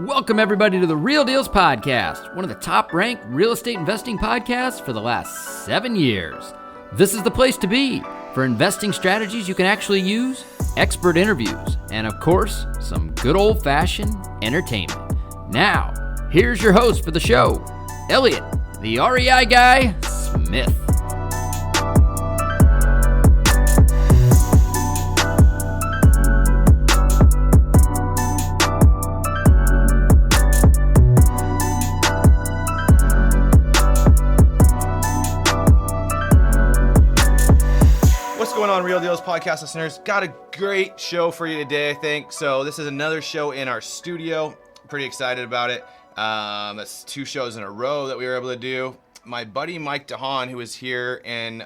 Welcome everybody to the Real Dealz podcast, one of the top-ranked real estate investing podcasts for the last 7 years. This is the place to be for investing strategies you can actually use, expert interviews, and of course, some good old-fashioned entertainment. Now, here's your host for the show, Elliot, the REI guy, Smith. Real Dealz podcast listeners, got a great show for you today, I think. So this is another show in our studio. Pretty excited about it. That's 2 shows in a row that we were able to do. My buddy Mike DeHaan, who was here, and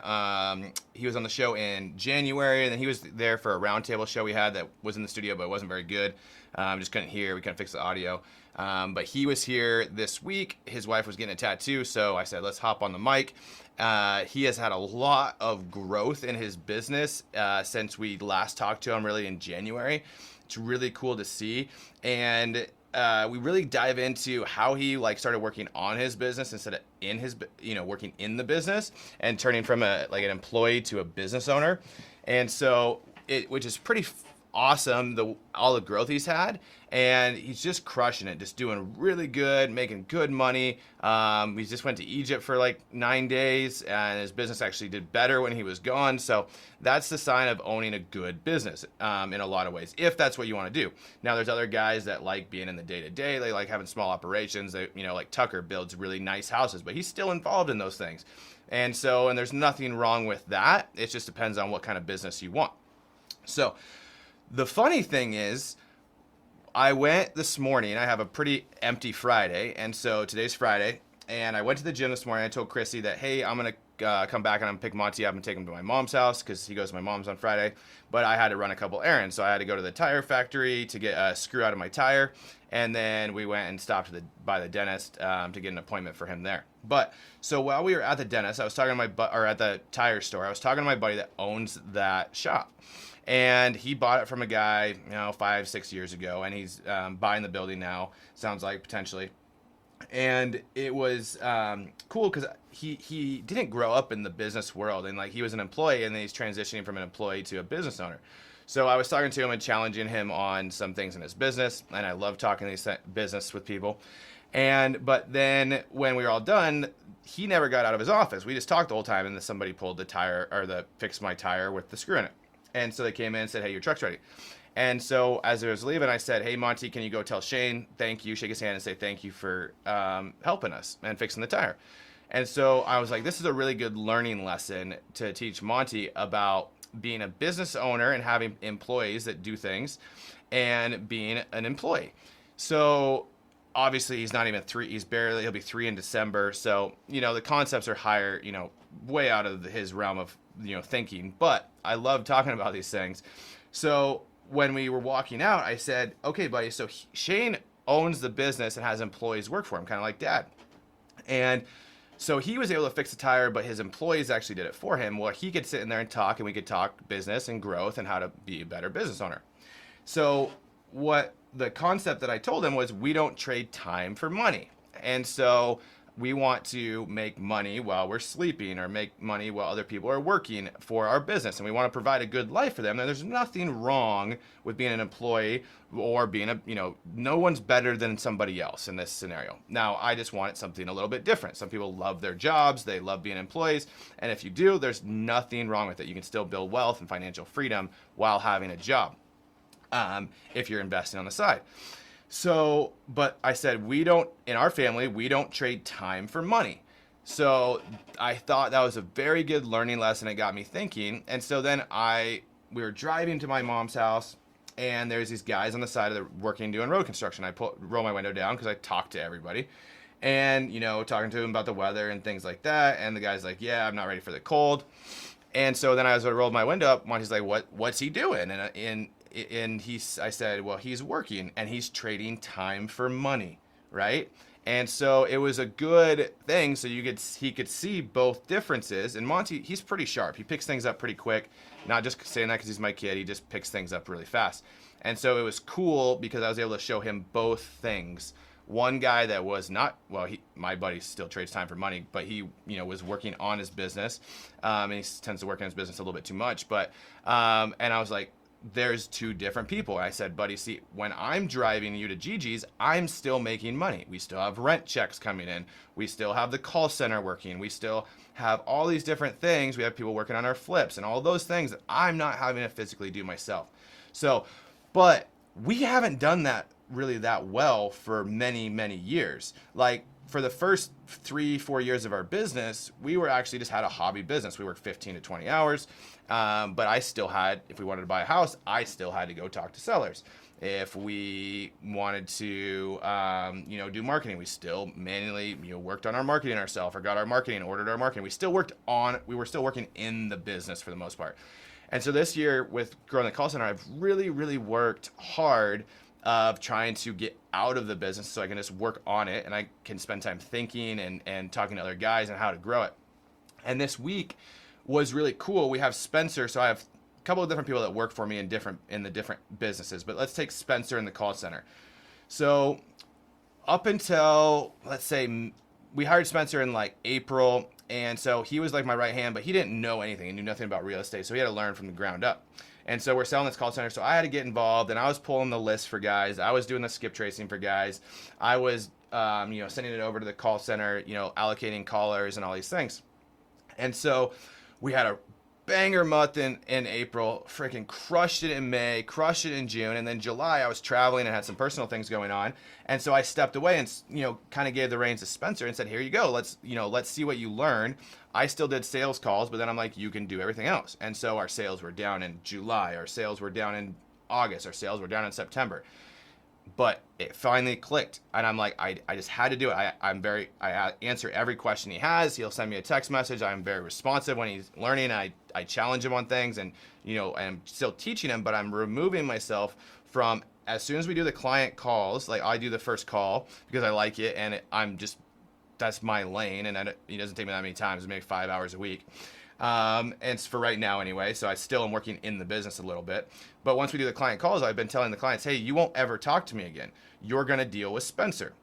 he was on the show in January, and then he was there for a roundtable show we had that was in the studio, but it wasn't very good. Just couldn't hear. We couldn't fix the audio. But he was here this week. His wife was getting a tattoo, so I said, let's hop on the mic. He has had a lot of growth in his business since we last talked to him, really in January. It's really cool to see, and we really dive into how he started working on his business instead of in his, working in the business and turning from an employee to a business owner, and so which is pretty awesome, all the growth he's had, and he's just crushing it, just doing really good, making good money. He just went to Egypt for 9 days, and his business actually did better when he was gone. So that's the sign of owning a good business in a lot of ways, if that's what you want to do. Now, there's other guys that like being in the day-to-day. They like having small operations. They, like Tucker builds really nice houses, but he's still involved in those things. And there's nothing wrong with that. It just depends on what kind of business you want. So the funny thing is, I went this morning. I have a pretty empty Friday, and so today's Friday, and I went to the gym this morning. I told Chrissy that, hey, I'm going to come back and I'm going to pick Monty up and take him to my mom's house because he goes to my mom's on Friday, but I had to run a couple errands. So I had to go to the tire factory to get a screw out of my tire, and then we went and stopped by the dentist to get an appointment for him there. But so while we were at the dentist, I was talking to at the tire store, I was talking to my buddy that owns that shop. And he bought it from a guy, 5-6 years ago, and he's buying the building now, sounds like, potentially. And it was cool because he didn't grow up in the business world, and he was an employee, and then he's transitioning from an employee to a business owner. So I was talking to him and challenging him on some things in his business, and I love talking these business with people. But then when we were all done, he never got out of his office. We just talked the whole time, and then somebody pulled the tire, or fixed my tire with the screw in it. And so they came in and said, hey, your truck's ready. And so as I was leaving, I said, hey, Monty, can you go tell Shane thank you, shake his hand and say thank you for helping us and fixing the tire. And so I was like, this is a really good learning lesson to teach Monty about being a business owner and having employees that do things and being an employee. So obviously he's not even 3, he'll be 3 in December. So, the concepts are higher, way out of his realm of, thinking, but I love talking about these things. So when we were walking out, I said, okay, buddy, so Shane owns the business and has employees work for him, kind of like Dad. And so he was able to fix the tire, but his employees actually did it for him. Well, he could sit in there and talk, and we could talk business and growth and how to be a better business owner. So what the concept that I told him was, we don't trade time for money. And so we want to make money while we're sleeping, or make money while other people are working for our business, and we want to provide a good life for them. And there's nothing wrong with being an employee or being no one's better than somebody else in this scenario. Now, I just wanted something a little bit different. Some people love their jobs, they love being employees, and if you do, there's nothing wrong with it. You can still build wealth and financial freedom while having a job, if you're investing on the side. So, but I said, in our family, we don't trade time for money. So I thought that was a very good learning lesson. It got me thinking. And so then we were driving to my mom's house, and there's these guys on the side of doing road construction. I roll my window down because I talk to everybody, and, talking to them about the weather and things like that. And the guy's like, yeah, I'm not ready for the cold. And so then as I rolled my window up, Monty's like, what's he doing? And I said, well, he's working and he's trading time for money, right? And so it was a good thing. So he could see both differences. And Monty, he's pretty sharp. He picks things up pretty quick. Not just saying that because he's my kid. He just picks things up really fast. And so it was cool because I was able to show him both things. One guy that was not, well, my buddy still trades time for money, but he, was working on his business. And he tends to work on his business a little bit too much. But, and I was like, there's two different people. I said, buddy, see, when I'm driving you to Gigi's, I'm still making money. We still have rent checks coming in. We still have the call center working. We still have all these different things. We have people working on our flips and all those things that I'm not having to physically do myself. So, but we haven't done that really that well for many, many years. Like for the first 3-4 years of our business, we were actually just had a hobby business. We worked 15 to 20 hours. But I still had, if we wanted to buy a house, I still had to go talk to sellers. If we wanted to, do marketing, we still manually, worked on our marketing ourselves, or got our marketing, ordered our marketing. We were still working in the business for the most part. And so this year with growing the call center, I've really, really worked hard of trying to get out of the business so I can just work on it and I can spend time thinking and talking to other guys on how to grow it. And this week was really cool. We have Spencer, so I have a couple of different people that work for me in the different businesses, but let's take Spencer in the call center. So up until, let's say, we hired Spencer in like April, and so he was like my right hand, but he didn't know anything. He knew nothing about real estate, so he had to learn from the ground up. And so we're selling this call center, so I had to get involved, and I was pulling the list for guys. I was doing the skip tracing for guys. I was, sending it over to the call center, allocating callers and all these things. And so we had a banger month in April, freaking crushed it in May, crushed it in June, and then July I was traveling and had some personal things going on. And so I stepped away and, kind of gave the reins to Spencer and said, here you go, let's see what you learn. I still did sales calls, but then I'm like, you can do everything else. And so our sales were down in July, our sales were down in August, our sales were down in September. But it finally clicked, and I'm like, I just had to do it. I answer every question he has. He'll send me a text message. I'm very responsive when he's learning. I challenge him on things, and I'm still teaching him, but I'm removing myself from, as soon as we do the client calls, like I do the first call because I like it, and that's my lane, and it doesn't take me that many times, maybe 5 hours a week. And it's for right now anyway, so I still am working in the business a little bit. But once we do the client calls, I've been telling the clients, hey, you won't ever talk to me again. You're going to deal with Spencer.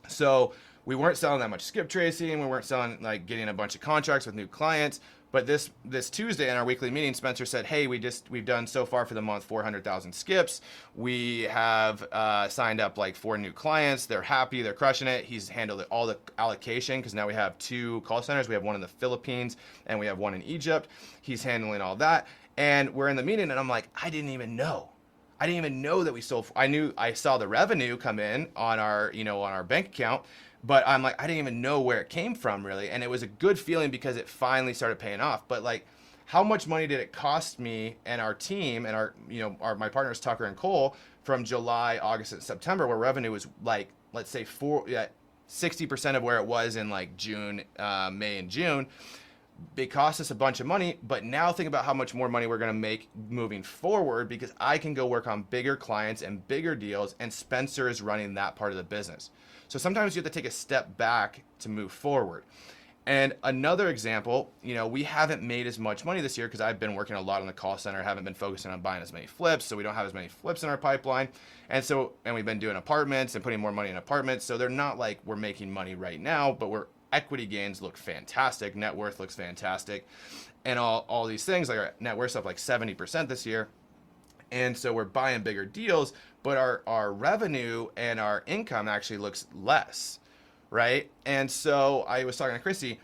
So we weren't selling that much skip tracing. We weren't selling, like, getting a bunch of contracts with new clients. But this Tuesday in our weekly meeting, Spencer said, hey, we've done so far for the month 400,000 skips. We have signed up like 4 new clients. They're happy. They're crushing it. He's handled all the allocation because now we have 2 call centers. We have one in the Philippines and we have one in Egypt. He's handling all that. And we're in the meeting and I'm like, I didn't even know that we sold. I saw the revenue come in on our, on our bank account. But I'm like, I didn't even know where it came from, really. And it was a good feeling because it finally started paying off. But, like, how much money did it cost me and our team and my partners, Tucker and Cole, from July, August, and September, where revenue was, like, let's say 60% of where it was in, like, June, May, and June. It cost us a bunch of money. But now think about how much more money we're going to make moving forward because I can go work on bigger clients and bigger deals, and Spencer is running that part of the business. So sometimes you have to take a step back to move forward. And another example, we haven't made as much money this year because I've been working a lot on the call center, haven't been focusing on buying as many flips, so we don't have as many flips in our pipeline. And we've been doing apartments and putting more money in apartments, so they're not like we're making money right now, but equity gains look fantastic, net worth looks fantastic, and all these things, like our net worth's up like 70% this year. And so we're buying bigger deals, but our revenue and our income actually looks less, right? And so I was talking to Chrissy,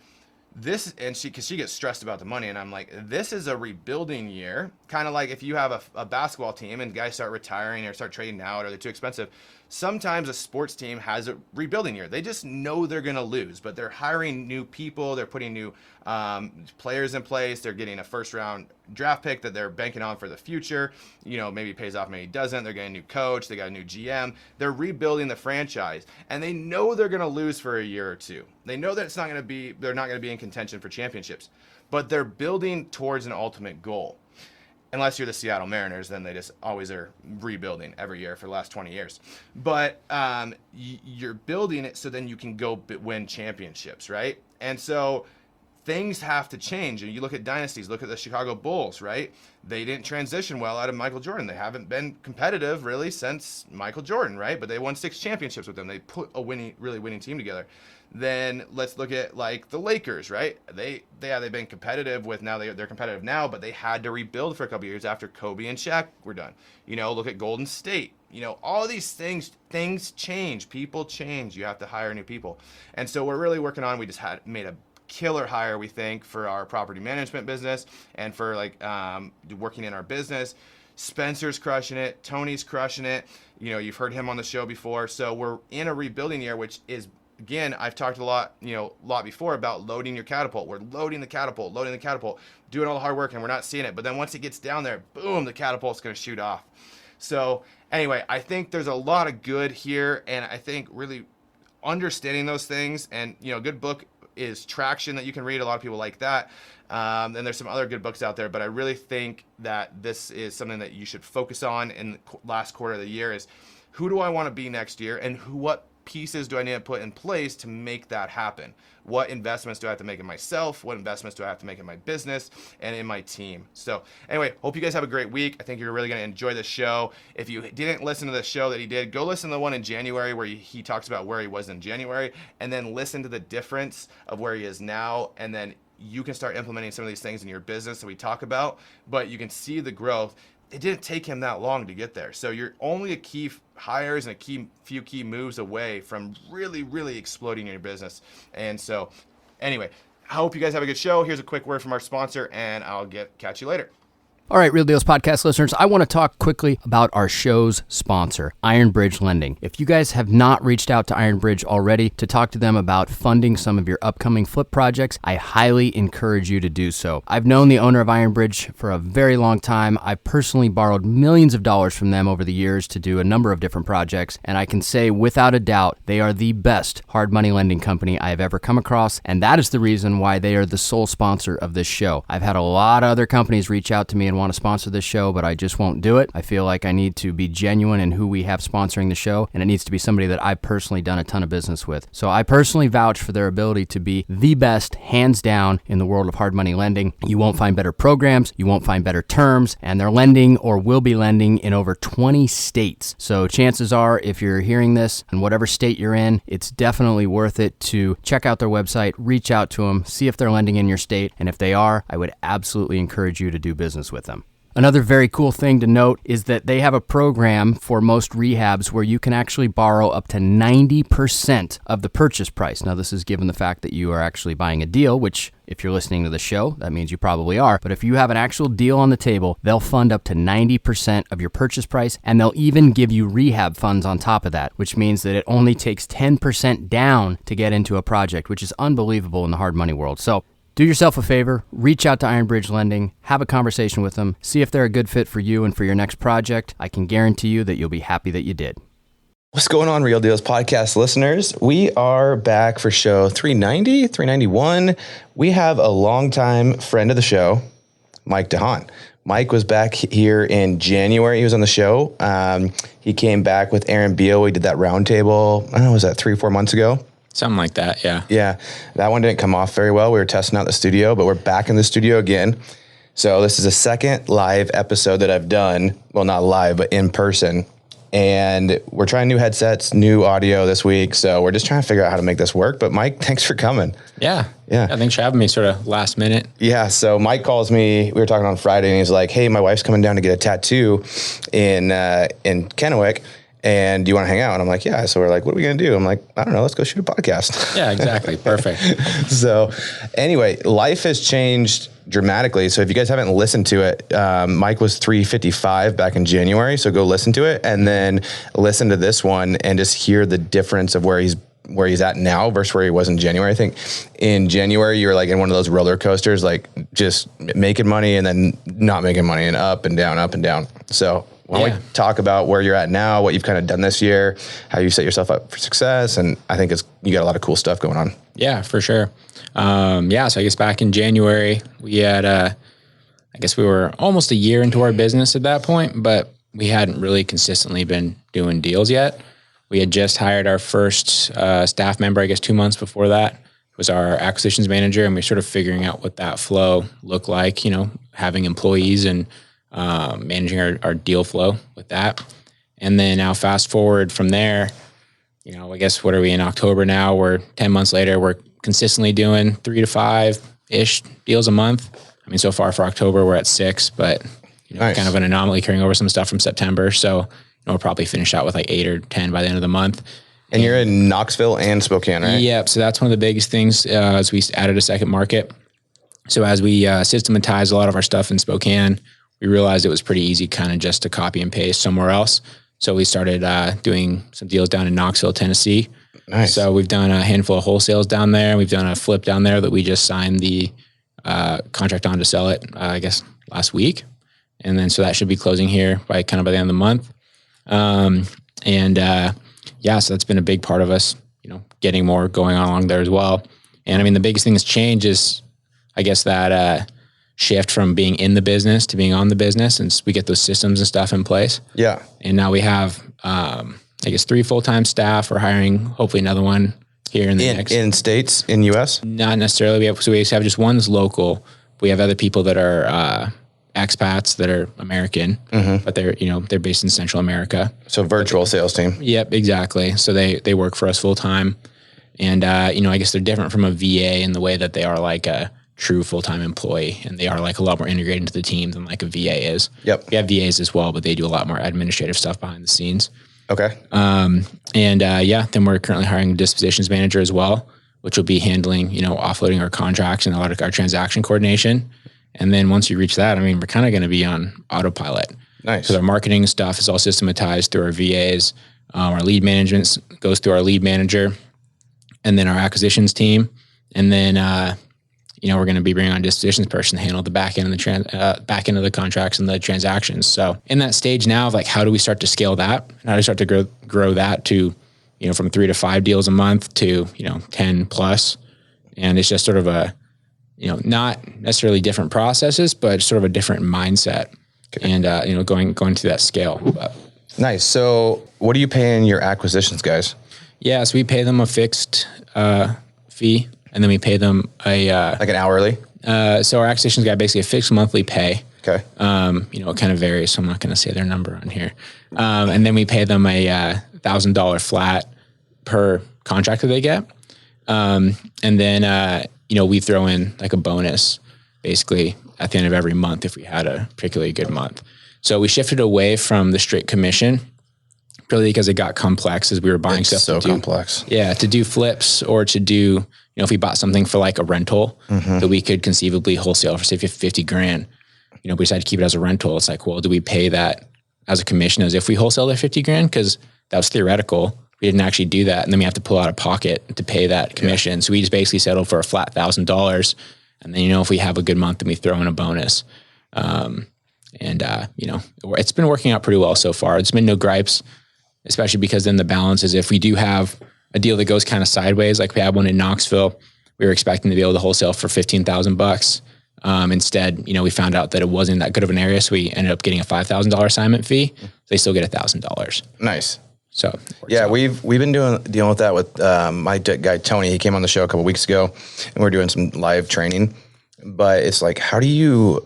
because she gets stressed about the money, and I'm like, this is a rebuilding year. Kind of like if you have a basketball team and guys start retiring or start trading out or they're too expensive. Sometimes a sports team has a rebuilding year. They just know they're going to lose, but they're hiring new people. They're putting new players in place. They're getting a first-round draft pick that they're banking on for the future. Maybe pays off, maybe doesn't. They're getting a new coach. They got a new GM. They're rebuilding the franchise, and they know they're going to lose for a year or two. They know that they're not going to be in contention for championships, but they're building towards an ultimate goal. Unless you're the Seattle Mariners, then they just always are rebuilding every year for the last 20 years. But you're building it so then you can go win championships, right? And so things have to change. And you look at dynasties, look at the Chicago Bulls, right? They didn't transition well out of Michael Jordan. They haven't been competitive really since Michael Jordan, right? But they won 6 championships with him. They put a really winning team together. Then let's look at like the Lakers, right? They've been competitive with now they're competitive now, but they had to rebuild for a couple years after Kobe and Shaq were done. Look at Golden State. All these things change, people change. You have to hire new people. And so we're really working on, we just made a killer hire, we think, for our property management business and for working in our business. Spencer's crushing it. Tony's crushing it. You've heard him on the show before. So we're in a rebuilding year, which is, again, I've talked a lot before about loading your catapult. We're loading the catapult, doing all the hard work, and we're not seeing it. But then once it gets down there, boom, the catapult's going to shoot off. So anyway, I think there's a lot of good here, and I think really understanding those things, and good book is Traction that you can read. A lot of people like that. And there's some other good books out there, but I really think that this is something that you should focus on in the last quarter of the year is, who do I want to be next year, and what pieces do I need to put in place to make that happen? What investments do I have to make in myself? What investments do I have to make in my business and in my team? So anyway, hope you guys have a great week. I think you're really going to enjoy this show. If you didn't listen to the show that he did, go listen to the one in January where he talks about where he was in January, and then listen to the difference of where he is now, and then you can start implementing some of these things in your business that we talk about, but you can see the growth. It didn't take him that long to get there. So you're only a key hires and few key moves away from really, really exploding your business. And so anyway, I hope you guys have a good show. Here's a quick word from our sponsor, and I'll catch you later. All right, Real Dealz podcast listeners, I want to talk quickly about our show's sponsor, Ironbridge Lending. If you guys have not reached out to Ironbridge already to talk to them about funding some of your upcoming flip projects, I highly encourage you to do so. I've known the owner of Ironbridge for a very long time. I've personally borrowed millions of dollars from them over the years to do a number of different projects, and I can say without a doubt, they are the best hard money lending company I have ever come across, and that is the reason why they are the sole sponsor of this show. I've had a lot of other companies reach out to me and want to sponsor this show, but I just won't do it. I feel like I need to be genuine in who we have sponsoring the show, and it needs to be somebody that I've personally done a ton of business with. So I personally vouch for their ability to be the best, hands down, in the world of hard money lending. You won't find better programs, you won't find better terms, and they're lending or will be lending in over 20 states. So chances are, if you're hearing this in whatever state you're in, it's definitely worth it to check out their website, reach out to them, see if they're lending in your state, and if they are, I would absolutely encourage you to do business with them. Another very cool thing to note is that they have a program for most rehabs where you can actually borrow up to 90% of the purchase price. Now, this is given the fact that you are actually buying a deal, which if you're listening to the show, that means you probably are. But if you have an actual deal on the table, they'll fund up to 90% of your purchase price, and they'll even give you rehab funds on top of that, which means that it only takes 10% down to get into a project, which is unbelievable in the hard money world. So do yourself a favor, reach out to Ironbridge Lending, have a conversation with them, see if they're a good fit for you and for your next project. I can guarantee you that you'll be happy that you did. What's going on, Real Dealz podcast listeners? We are back for show 390, 391. We have a longtime friend of the show, Mike DeHaan. Mike was back here in January. He was on the show. He came back with Aaron Beal. We did that roundtable, I don't know, was that 3-4 months ago? Something like that, yeah. Yeah, that one didn't come off very well. We were testing out the studio, but we're back in the studio again. So this is a second live episode that I've done. Well, not live, but in person. And we're trying new headsets, new audio this week. So we're just trying to figure out how to make this work. But Mike, thanks for coming. Yeah. Thanks for having me sort of last minute. Yeah. So Mike calls me. We were talking on Friday, and he's like, "Hey, my wife's coming down to get a tattoo in Kennewick. And do you want to hang out?" And I'm like, "Yeah." So we're like, "What are we going to do?" I'm like, "I don't know. Let's go shoot a podcast." Yeah, exactly. Perfect. So anyway, life has changed dramatically. So if you guys haven't listened to it, Mike was 355 back in January. So go listen to it and then listen to this one and just hear the difference of where he's at now versus where he was in January. I think in January, you were like in one of those roller coasters, like just making money and then not making money and up and down, up and down. So why don't we talk about where you're at now, what you've kind of done this year, how you set yourself up for success. And I think you got a lot of cool stuff going on. Yeah, for sure. So I guess back in January, we had, I guess we were almost a year into our business at that point, but we hadn't really consistently been doing deals yet. We had just hired our first staff member, I guess 2 months before that, was our acquisitions manager, and we're sort of figuring out what that flow looked like, having employees and managing our deal flow with that. And then now fast forward from there, I guess, what are we in October now? We're 10 months later, we're consistently doing 3 to 5-ish deals a month. I mean, so far for October, we're at 6, but Nice. kind of an anomaly carrying over some stuff from September. So we'll probably finish out with like 8 or 10 by the end of the month. And you're in Knoxville and Spokane, right? Yep. So that's one of the biggest things as we added a second market. So as we systematized a lot of our stuff in Spokane, we realized it was pretty easy kind of just to copy and paste somewhere else. So we started doing some deals down in Knoxville, Tennessee. Nice. So we've done a handful of wholesales down there. We've done a flip down there that we just signed the contract on to sell it, I guess, last week. And then so that should be closing here by the end of the month. So that's been a big part of us, getting more going on along there as well. And I mean, the biggest thing that's changed is, I guess, that shift from being in the business to being on the business, and we get those systems and stuff in place. Yeah. And now we have, 3 full-time staff. We're hiring hopefully another one here in the next. In states, in U.S.? Not necessarily. We have just one that's local. We have other people that are expats that are American, but they're based in Central America. So virtual sales team. Yep, exactly. So they work for us full time. And, I guess they're different from a VA in the way that they are like a true full-time employee, and they are like a lot more integrated into the team than like a VA is. Yep. We have VAs as well, but they do a lot more administrative stuff behind the scenes. Okay. Then we're currently hiring a dispositions manager as well, which will be handling, offloading our contracts and a lot of our transaction coordination. And then once you reach that, I mean, we're kind of going to be on autopilot. Nice. Because our marketing stuff is all systematized through our VAs. Our lead management goes through our lead manager, and then our acquisitions team. And then, we're going to be bringing on a dispositions person to handle the back end of the contracts and the transactions. So in that stage now of like, how do we start to scale that? How do we start to grow that to, from 3 to 5 deals a month to, 10 plus? And it's just sort of a, not necessarily different processes, but sort of a different mindset. Okay. And, going through that scale. But. Nice. So what are you paying your acquisitions guys? Yeah. So we pay them a fixed fee, and then we pay them like an hourly? So our acquisitions guy basically a fixed monthly pay. Okay. It kind of varies, so I'm not going to say their number on here. And then we pay them a $1,000 flat per contract that they get. And then, we throw in like a bonus basically at the end of every month if we had a particularly good month. So we shifted away from the straight commission purely because it got complex as we were buying stuff. So complex. Yeah. To do flips or to do, if we bought something for like a rental that we could conceivably wholesale for say $50,000, we decided to keep it as a rental. It's like, well, do we pay that as a commission as if we wholesale at $50,000? Because that was theoretical. We didn't actually do that. And then we have to pull out of pocket to pay that commission. Yeah. So we just basically settled for a flat $1,000. And then, if we have a good month, then we throw in a bonus. It's been working out pretty well so far. It's been no gripes, especially because then the balance is if we do have a deal that goes kind of sideways, like we had one in Knoxville, we were expecting to be able to wholesale for $15,000. Instead, we found out that it wasn't that good of an area. So we ended up getting a $5,000 assignment fee. They still get $1,000. Nice. So yeah, we've been dealing with that with my guy Tony. He came on the show a couple weeks ago, and we're doing some live training. But it's like, how do you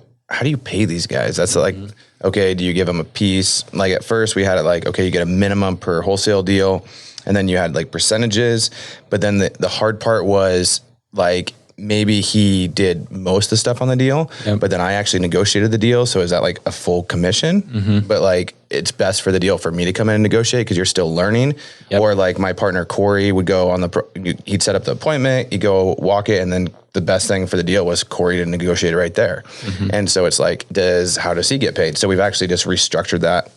pay these guys? That's like, okay, do you give them a piece? Like at first we had it like, okay, you get a minimum per wholesale deal, and then you had like percentages. But then the hard part was like, maybe he did most of the stuff on the deal, but then I actually negotiated the deal. So is that like a full commission? But like, it's best for the deal for me to come in and negotiate because you're still learning. Or like my partner, Corey, would go on he'd set up the appointment, he'd go walk it. And then the best thing for the deal was Corey to negotiate it right there. And so it's like, how does he get paid? So we've actually just restructured that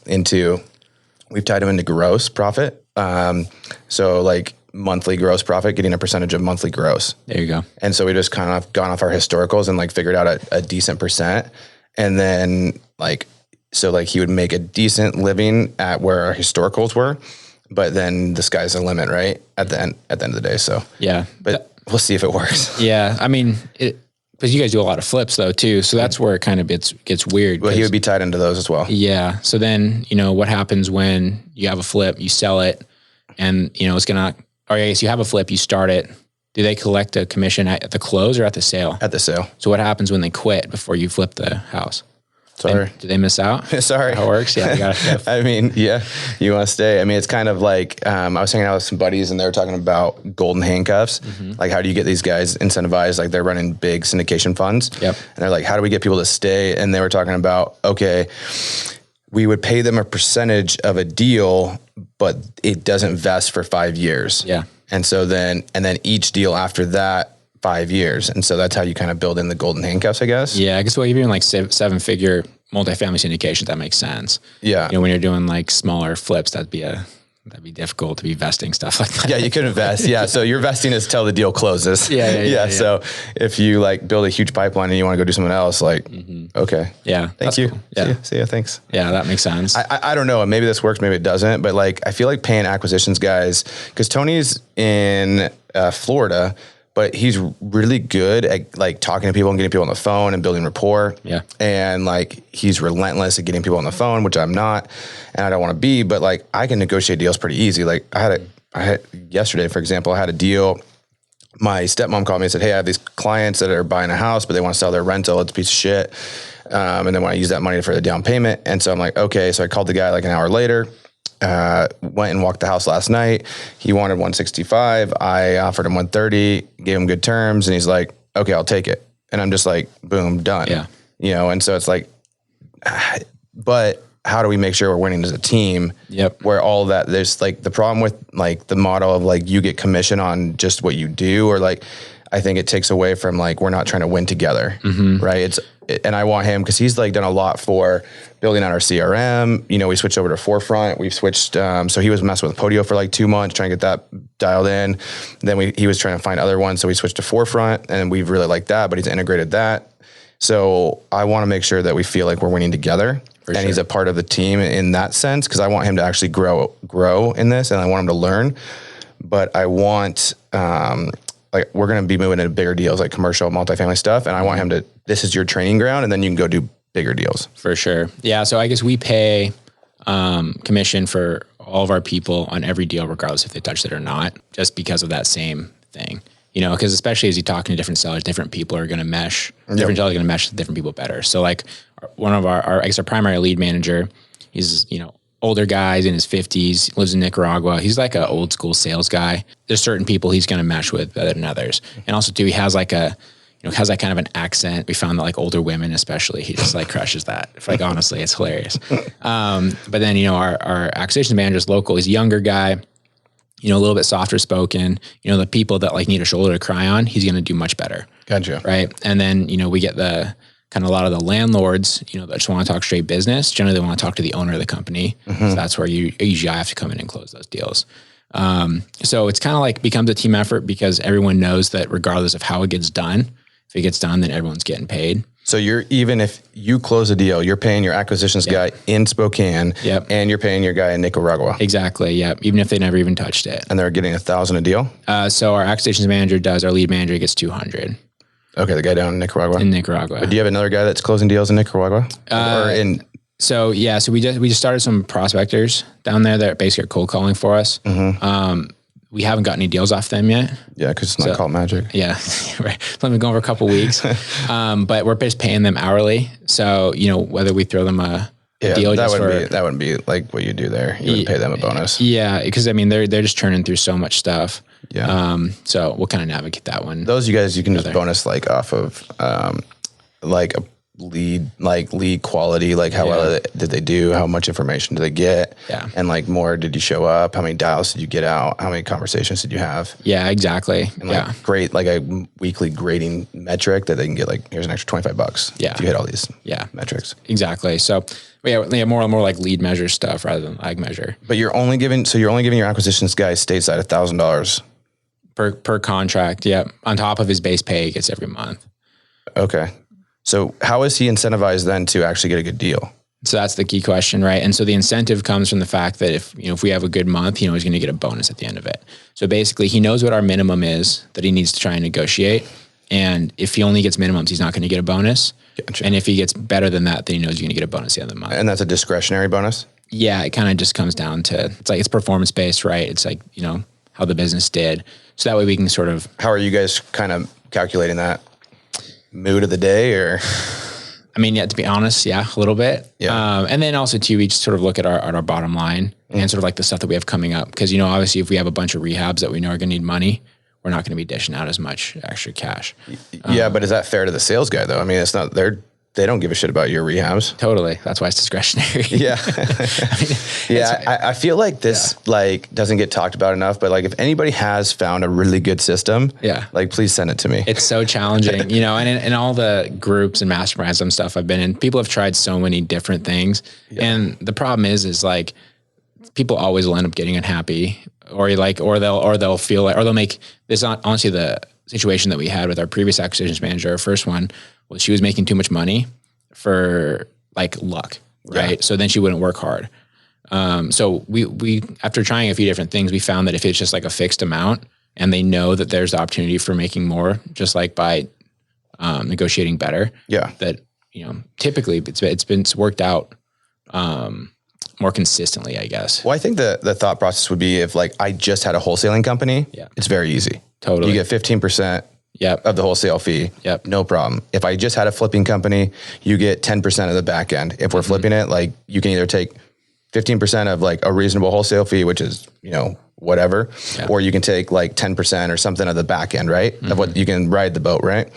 we've tied him into gross profit. So like, monthly gross profit, getting a percentage of monthly gross. There you go. And so we just kind of gone off our historicals and like figured out a decent percent. And then he would make a decent living at where our historicals were, but then the sky's the limit, right? At the end of the day. So yeah, but we'll see if it works. Yeah. I mean, because you guys do a lot of flips though too. So that's where it kind of gets weird. Well, he would be tied into those as well. Yeah. So then, what happens when you have a flip, you sell it, and it's going to, or I guess you have a flip, you start it, Do they collect a commission at the close or at the sale? At the sale. So what happens when they quit before you flip the house? Sorry. Do they miss out? Sorry. How it works? Yeah. You gotta I mean, yeah, you want to stay. I mean, it's kind of like, I was hanging out with some buddies and they were talking about golden handcuffs. Like, how do you get these guys incentivized? Like, they're running big syndication funds. Yep. And they're like, how do we get people to stay? And they were talking about, okay, we would pay them a percentage of a deal, but it doesn't vest for 5 years. Yeah. And so then each deal after that, 5 years. And so that's how you kind of build in the golden handcuffs, I guess. Yeah. I guess if you're doing like 7-figure multifamily syndication, that makes sense. Yeah. You know, when you're doing like smaller flips, that'd be difficult to be vesting stuff like that. Yeah, you could invest. Yeah, so your vesting is till the deal closes. Yeah. So if you like build a huge pipeline and you want to go do something else, like, okay. Yeah. Thank you. Cool. Yeah. See ya. Thanks. Yeah, that makes sense. I don't know. Maybe this works. Maybe it doesn't. But like, I feel like paying acquisitions guys, because Tony's in Florida, but he's really good at like talking to people and getting people on the phone and building rapport. Yeah. And like, he's relentless at getting people on the phone, which I'm not, and I don't want to be, but like, I can negotiate deals pretty easy. Like I had yesterday, for example, I had a deal. My stepmom called me and said, hey, I have these clients that are buying a house, but they want to sell their rental. It's a piece of shit. And they want to use that money for the down payment. And so I'm like, okay. So I called the guy like an hour later. Went and walked the house last night. He wanted 165. I offered him 130, gave him good terms. And he's like, okay, I'll take it. And I'm just like, boom, done. Yeah. You know? And so it's like, but how do we make sure we're winning as a team? Yep. Where all that, there's like the problem with like the model of like, you get commission on just what you do, or like, I think it takes away from like, we're not trying to win together. Right. And I want him, because he's like done a lot for building out our CRM. You know, we switched over to Forefront. We've switched. So he was messing with Podio for like 2 months, trying to get that dialed in. Then he was trying to find other ones. So we switched to Forefront, and we've really liked that, but he's integrated that. So I want to make sure that we feel like we're winning together. And he's a part of the team in that sense, because I want him to actually grow in this, and I want him to learn. But I want, like, we're going to be moving into bigger deals, like commercial, multifamily stuff. And I want him to, this is your training ground, and then you can go do bigger deals. For sure. Yeah. So I guess we pay commission for all of our people on every deal, regardless if they touched it or not, just because of that same thing. You know, because especially as you're talking to different sellers, different people are going to mesh. Different sellers are going to mesh with different people better. So like one of our primary lead manager, he's, you know, older guy, he's in his 50s, lives in Nicaragua. He's like an old school sales guy. There's certain people he's going to mesh with better than others. And also too, he has like kind of an accent. We found that like older women, especially, he just like crushes that. Like, honestly, it's hilarious. But then, you know, our acquisitions manager is local. He's a younger guy, you know, a little bit softer spoken. You know, the people that like need a shoulder to cry on, he's going to do much better. Gotcha. Right. And then, you know, we get the kind of a lot of the landlords, you know, that just want to talk straight business. Generally, they want to talk to the owner of the company. So that's where you usually have to come in and close those deals. So it's kind of like becomes a team effort, because everyone knows that regardless of how it gets done, if it gets done, then everyone's getting paid. So even if you close a deal, you're paying your acquisitions guy in Spokane, and you're paying your guy in Nicaragua. Exactly. Yeah. Even if they never even touched it. And they're getting $1,000 a deal. So our acquisitions manager does, our lead manager gets 200. Okay. The guy down in Nicaragua. But do you have another guy that's closing deals in Nicaragua? So we just started some prospectors down there that basically are cold calling for us. We haven't got any deals off them yet. Yeah, because it's not called magic. Yeah, right. Let me go over a couple weeks. But we're just paying them hourly. So, you know, whether we throw them a deal that wouldn't be like what you do there. You would pay them a bonus. Yeah, because I mean they're just churning through so much stuff. Yeah. So we'll kind of navigate that one. Those you guys, you can just bonus like off of like a lead quality, like how well did they do, how much information did they get, and like more did you show up, how many dials did you get out, how many conversations did you have. Yeah, exactly. And like great, like a weekly grading metric that they can get, like, here's an extra $25 if you hit all these metrics. Exactly. So more and more like lead measure stuff rather than lag measure. But you're only giving your acquisitions guy stateside $1,000 per contract. Yeah, on top of his base pay he gets every month. Okay. So how is he incentivized then to actually get a good deal? So that's the key question, right? And so the incentive comes from the fact that if we have a good month, he's going to get a bonus at the end of it. So basically he knows what our minimum is that he needs to try and negotiate. And if he only gets minimums, he's not going to get a bonus. Gotcha. And if he gets better than that, then he knows he's going to get a bonus at the end of the month. And that's a discretionary bonus? Yeah, it kind of just comes down to, it's performance based, right? It's like, how the business did. So that way we can sort of. How are you guys kind of calculating that? Mood of the day, or? I mean, yeah, to be honest, yeah, a little bit. Yeah. And then also too, we just sort of look at our bottom line and sort of like the stuff that we have coming up. Cause obviously if we have a bunch of rehabs that we know are going to need money, we're not going to be dishing out as much extra cash. Yeah. But is that fair to the sales guy though? I mean, it's not, they don't give a shit about your rehabs. Totally. That's why it's discretionary. Yeah. I feel like this like doesn't get talked about enough, but like if anybody has found a really good system, like please send it to me. It's so challenging, and in all the groups and masterminds and stuff I've been in, people have tried so many different things. And the problem is like people always will end up getting unhappy or they'll feel like, or they'll make this honestly the situation that we had with our previous acquisitions manager, our first one. Well, she was making too much money for like luck, right? Yeah. So then she wouldn't work hard. So we after trying a few different things, we found that if it's just like a fixed amount and they know that there's the opportunity for making more, just like by negotiating better. Yeah. That typically it's worked out more consistently, I guess. Well, I think the thought process would be if like I just had a wholesaling company, it's very easy. Totally. You get 15%. Of the wholesale fee. No problem. If I just had a flipping company, you get 10% of the back end. If we're flipping it, like you can either take 15% of like a reasonable wholesale fee, which is, whatever, or you can take like 10% or something of the back end, right? Of what you can ride the boat, right?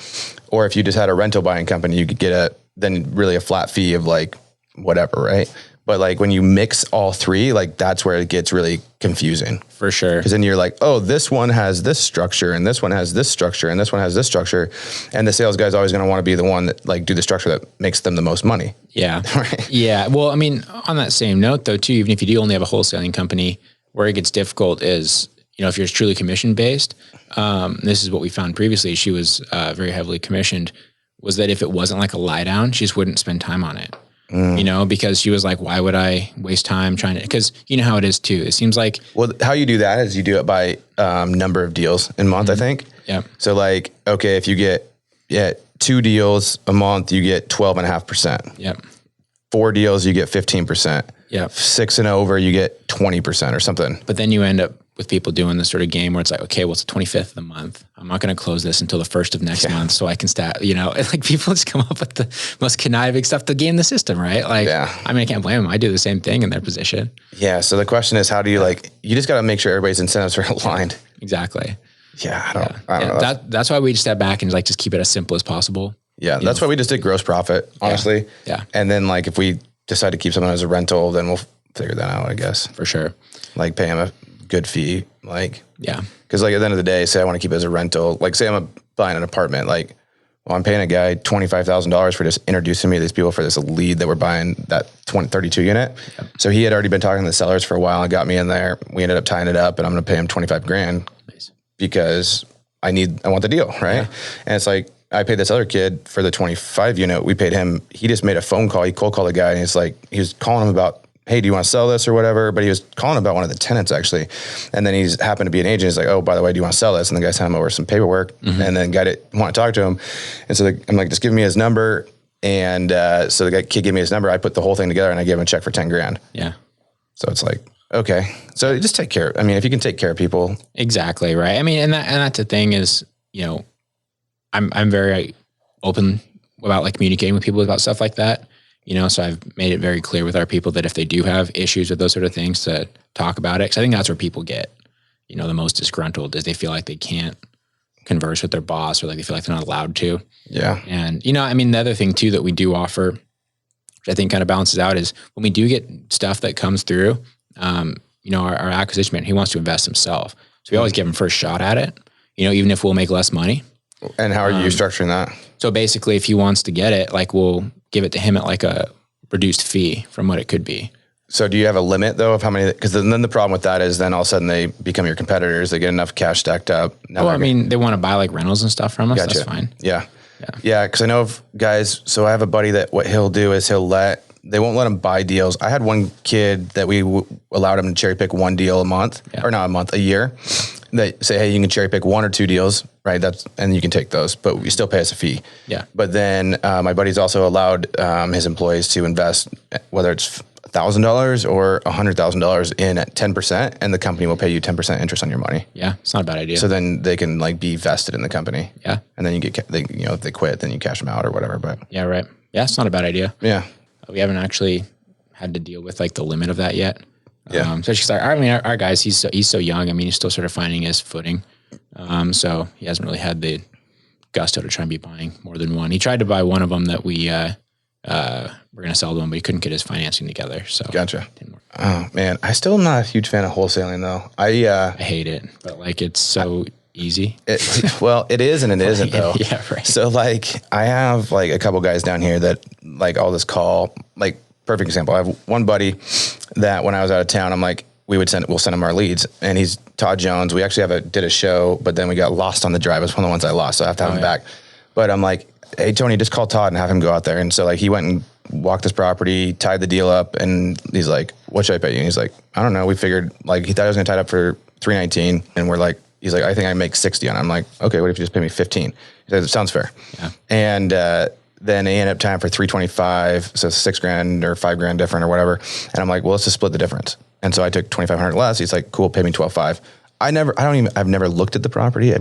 Or if you just had a rental buying company, you could get then really a flat fee of like whatever, right? But like when you mix all three, like that's where it gets really confusing. For sure. Because then you're like, oh, this one has this structure and this one has this structure and this one has this structure. And the sales guy's always going to want to be the one that like do the structure that makes them the most money. Yeah. Right. Yeah. Well, I mean, on that same note though, too, even if you do only have a wholesaling company, where it gets difficult is, if you're truly commission based, this is what we found previously. She was very heavily commissioned, was that if it wasn't like a lie down, she just wouldn't spend time on it. Because she was like, why would I waste time trying to, because how it is too. It seems like. Well, how you do that is you do it by number of deals in a month, I think. Yeah. So like, okay, if you get 2 deals a month, you get 12.5%. Yep. 4 deals, you get 15%. Yep. 6 and over, you get 20% or something. But then you end up with people doing this sort of game where it's like, okay, well, it's the 25th of the month. I'm not going to close this until the 1st of next month so I can start, like people just come up with the most conniving stuff to game the system, right? Like, I mean, I can't blame them. I do the same thing in their position. Yeah. So the question is, how do you you just got to make sure everybody's incentives are aligned. Exactly. Yeah. I don't know. That's why we just step back and like just keep it as simple as possible. Yeah. That's why we just did gross profit, honestly. Yeah. And then like, if we decide to keep someone as a rental, then we'll figure that out, I guess. For sure. Like pay them a good fee. Like, yeah. Cause like at the end of the day, say I want to keep it as a rental, like say I'm buying an apartment, like, well, I'm paying a guy $25,000 for just introducing me to these people for this lead that we're buying that 32 unit. Yep. So he had already been talking to the sellers for a while and got me in there. We ended up tying it up and I'm going to pay him $25,000 because I want the deal. Right. Yeah. And it's like, I paid this other kid for the 25 unit. We paid him. He just made a phone call. He cold called the guy and he was calling him about, hey, do you want to sell this or whatever? But he was calling about one of the tenants actually. And then he's happened to be an agent. He's like, oh, by the way, do you want to sell this? And the guy sent him over some paperwork and then got it, want to talk to him. And so I'm like, just give me his number. And so the kid gave me his number. I put the whole thing together and I gave him a check for $10,000. Yeah. So it's like, okay. So just take care. I mean, if you can take care of people. Exactly. Right. I mean, and that's the thing is, I'm very open about like communicating with people about stuff like that. So I've made it very clear with our people that if they do have issues with those sort of things to talk about it. Cause I think that's where people get, the most disgruntled is they feel like they can't converse with their boss or like they feel like they're not allowed to. Yeah. And, I mean, the other thing too, that we do offer, which I think kind of balances out is when we do get stuff that comes through, our acquisition man, he wants to invest himself. So we always give him first shot at it, even if we'll make less money. And how are you structuring that? So basically if he wants to get it, like we'll give it to him at like a reduced fee from what it could be. So do you have a limit though of how many, because then the problem with that is then all of a sudden they become your competitors. They get enough cash stacked up. I mean, they want to buy like rentals and stuff from us. Gotcha. That's fine. Yeah. Cause I know of guys, so I have a buddy that what he'll do is they won't let him buy deals. I had one kid that we allowed him to cherry pick one deal a month or not a month, a year. They say, hey, you can cherry pick 1 or 2 deals, right? And you can take those, but you still pay us a fee. Yeah. But then my buddy's also allowed his employees to invest, whether it's $1,000 or $100,000 in at 10%, and the company will pay you 10% interest on your money. Yeah, it's not a bad idea. So then they can like be vested in the company. Yeah. And then you get, if they quit, then you cash them out or whatever. But yeah, right. Yeah, it's not a bad idea. yeah. We haven't actually had to deal with like the limit of that yet. Yeah. Especially our guys, he's so young. I mean, he's still sort of finding his footing. So he hasn't really had the gusto to try and be buying more than one. He tried to buy one of them that we we're going to sell to him, but he couldn't get his financing together. So Gotcha. Oh man, I still am not a huge fan of wholesaling though. I hate it, but like it's so easy. Well, it is and it isn't though. Yeah, right. So like I have like a couple guys down here that like all this call, like perfect example. I have one buddy that when I was out of town, I'm like, we'll send him our leads, and he's Todd Jones. We actually did a show, but then we got lost on the drive. It's one of the ones I lost, so I have to have him back. But I'm like, hey Tony, just call Todd and have him go out there. And so like he went and walked this property, tied the deal up, and he's like, what should I pay you? And he's like, I don't know. We figured like he thought I was gonna tie it up for $319, and we're like, he's like, I think I make 60 on it. I'm like, okay, what if you just pay me 15? He says, it sounds fair. Yeah. And then they end up tying for $325, so it's $6,000 or $5,000 different or whatever. And I'm like, well, let's just split the difference. And so I took $2,500 less. He's like, cool, pay me $12,500. I've never looked at the property.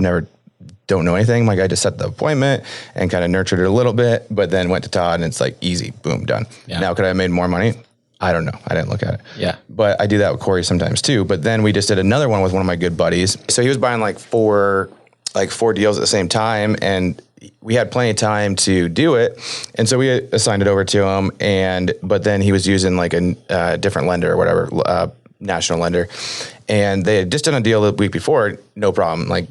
Don't know anything. Like I just set the appointment and kind of nurtured it a little bit, but then went to Todd and it's like easy, boom, done. Yeah. Now, could I have made more money? I don't know. I didn't look at it. Yeah. But I do that with Corey sometimes too. But then we just did another one with one of my good buddies. So he was buying like four deals at the same time, and we had plenty of time to do it. And so we assigned it over to him, but then he was using like a different lender or whatever, national lender. And they had just done a deal the week before, no problem. Like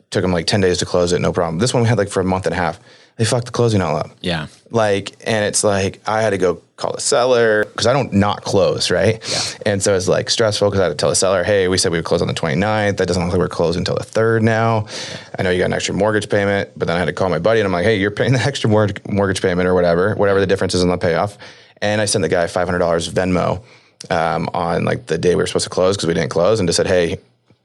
took him like 10 days to close it, no problem. This one we had like for a month and a half. They fucked the closing all up. Yeah. Like, and it's like, I had to go call the seller because I don't not close, right? Yeah. And so it's like stressful because I had to tell the seller, hey, we said we would close on the 29th. That doesn't look like we're closing until the 3rd now. Yeah. I know you got an extra mortgage payment, but then I had to call my buddy and I'm like, hey, you're paying the extra mortgage payment or whatever the difference is in the payoff. And I sent the guy $500 Venmo on like the day we were supposed to close because we didn't close, and just said, hey,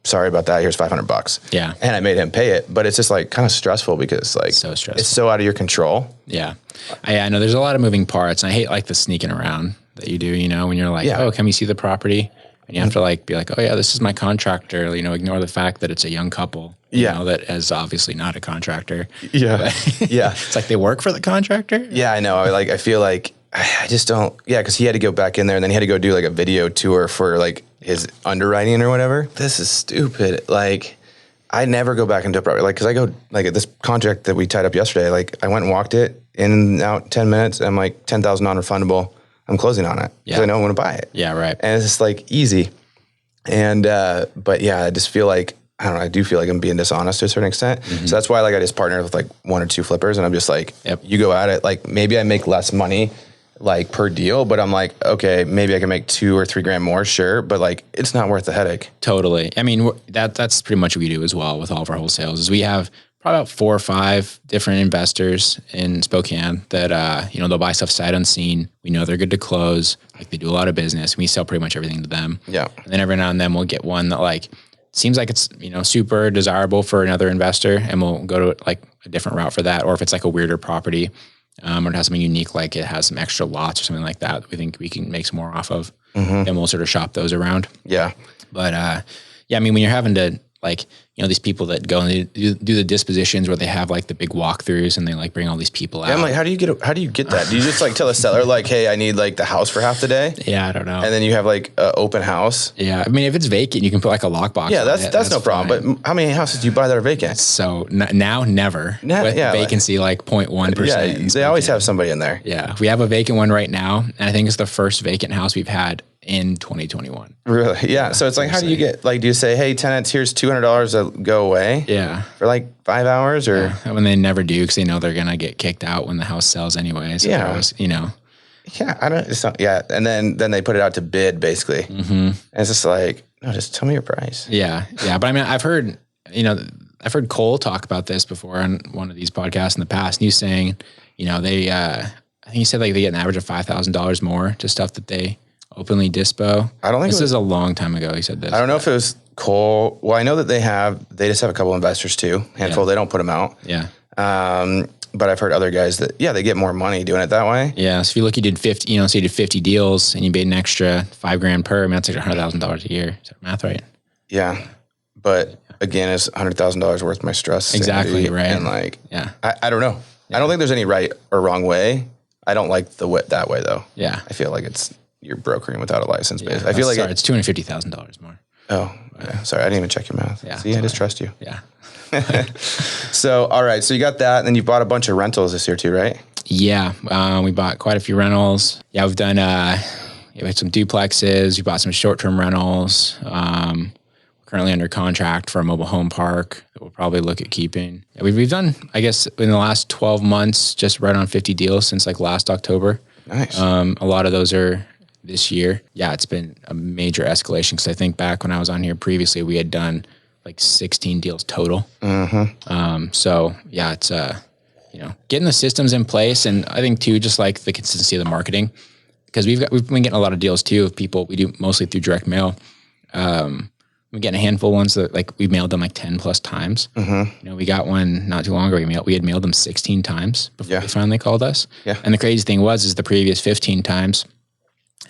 sorry about that. Here's $500. Yeah. And I made him pay it, but it's just like kind of stressful because like so stressful. It's so out of your control. Yeah. I know there's a lot of moving parts, and I hate like the sneaking around that you do, you know, when you're like, oh, can we see the property? And you have to like be like, oh yeah, this is my contractor, you know, ignore the fact that it's a young couple, you know, that is obviously not a contractor. Yeah. But yeah. It's like they work for the contractor. Yeah, I know. I feel like I just don't, because he had to go back in there and then he had to go do like a video tour for like his underwriting or whatever. This is stupid. Like, I never go back into a property. Like, cause I go, like at this contract that we tied up yesterday, like I went and walked it in and out 10 minutes. And I'm like, 10,000 non-refundable. I'm closing on it because I know I want to buy it. Yeah, right. And it's just like easy. And, but yeah, I just feel like, I don't know, I do feel like I'm being dishonest to a certain extent. Mm-hmm. So that's why like I just partnered with like 1 or 2 flippers, and I'm just like, you go at it. Like maybe I make less money like per deal, but I'm like, okay, maybe I can make $2 or $3 grand more, sure, but like it's not worth the headache. Totally. I mean, that's pretty much what we do as well with all of our wholesales. Is we have probably about 4 or 5 different investors in Spokane that you know, they'll buy stuff sight unseen. We know they're good to close. Like they do a lot of business. We sell pretty much everything to them. Yeah. And then every now and then we'll get one that like seems like it's, you know, super desirable for another investor, and we'll go to like a different route for that. Or if it's like a weirder property, or it has something unique, like it has some extra lots or something like that we think we can make some more off of, then we'll sort of shop those around. Yeah. But yeah, I mean, when you're having to like, you know, these people that go and they do the dispositions where they have like the big walkthroughs and they like bring all these people out. Yeah, I'm like, how do you get that? Do you just like tell the seller like, hey, I need like the house for half the day? Yeah, I don't know. And then you have like an open house. Yeah, I mean, if it's vacant, you can put like a lockbox. Yeah, that's no problem. But how many houses do you buy that are vacant? So now never. With vacancy like 0.1%. Yeah, they always have somebody in there. Yeah, we have a vacant one right now, and I think it's the first vacant house we've had in 2021. Really? Yeah. So it's like, how do you get, like, do you say, hey, tenants, here's $200 to go away? Yeah. For like 5 hours or? Yeah. When they never do, because they know they're going to get kicked out when the house sells anyway. So always, you know. Yeah. It's not, and then they put it out to bid basically. Mm-hmm. And it's just like, no, just tell me your price. Yeah. Yeah. But I mean, I've heard Cole talk about this before on one of these podcasts in the past. And he's saying, you know, they, I think he said like they get an average of $5,000 more to stuff that they openly dispo. I don't think this is a long time ago. He said this. I don't know if it was Cole. Well, I know that they just have a couple investors too. Handful. They don't put them out. Yeah. but I've heard other guys that, they get more money doing it that way. Yeah. So if you look, you did 50, so you did 50 deals and you made an extra $5,000 per, I mean, that's like $100,000 a year. Is that math right? Yeah. But again, it's $100,000 worth my stress. Exactly. Right. And I don't know. Yeah. I don't think there's any right or wrong way. I don't like that way though. Yeah. I feel like you're brokering without a license. Yeah, I feel like it's $250,000 more. Oh, yeah. Sorry. I didn't even check your math. Yeah. See, I just trust you. Yeah. So, all right. So you got that, and then you bought a bunch of rentals this year too, right? Yeah. We bought quite a few rentals. Yeah. We've done, we had some duplexes. We bought some short-term rentals. We're currently under contract for a mobile home park that we'll probably look at keeping. Yeah, we've done, I guess, in the last 12 months, just right on 50 deals since like last October. Nice. A lot of those are this year. Yeah, it's been a major escalation because I think back when I was on here previously, we had done like 16 deals total. So yeah, it's getting the systems in place, and I think too, just like the consistency of the marketing, because we've been getting a lot of deals too of people. We do mostly through direct mail. We get a handful of ones that like we mailed them like 10 plus times. We got one not too long ago. We had mailed them 16 times before they finally called us. Yeah. And the crazy thing is the previous 15 times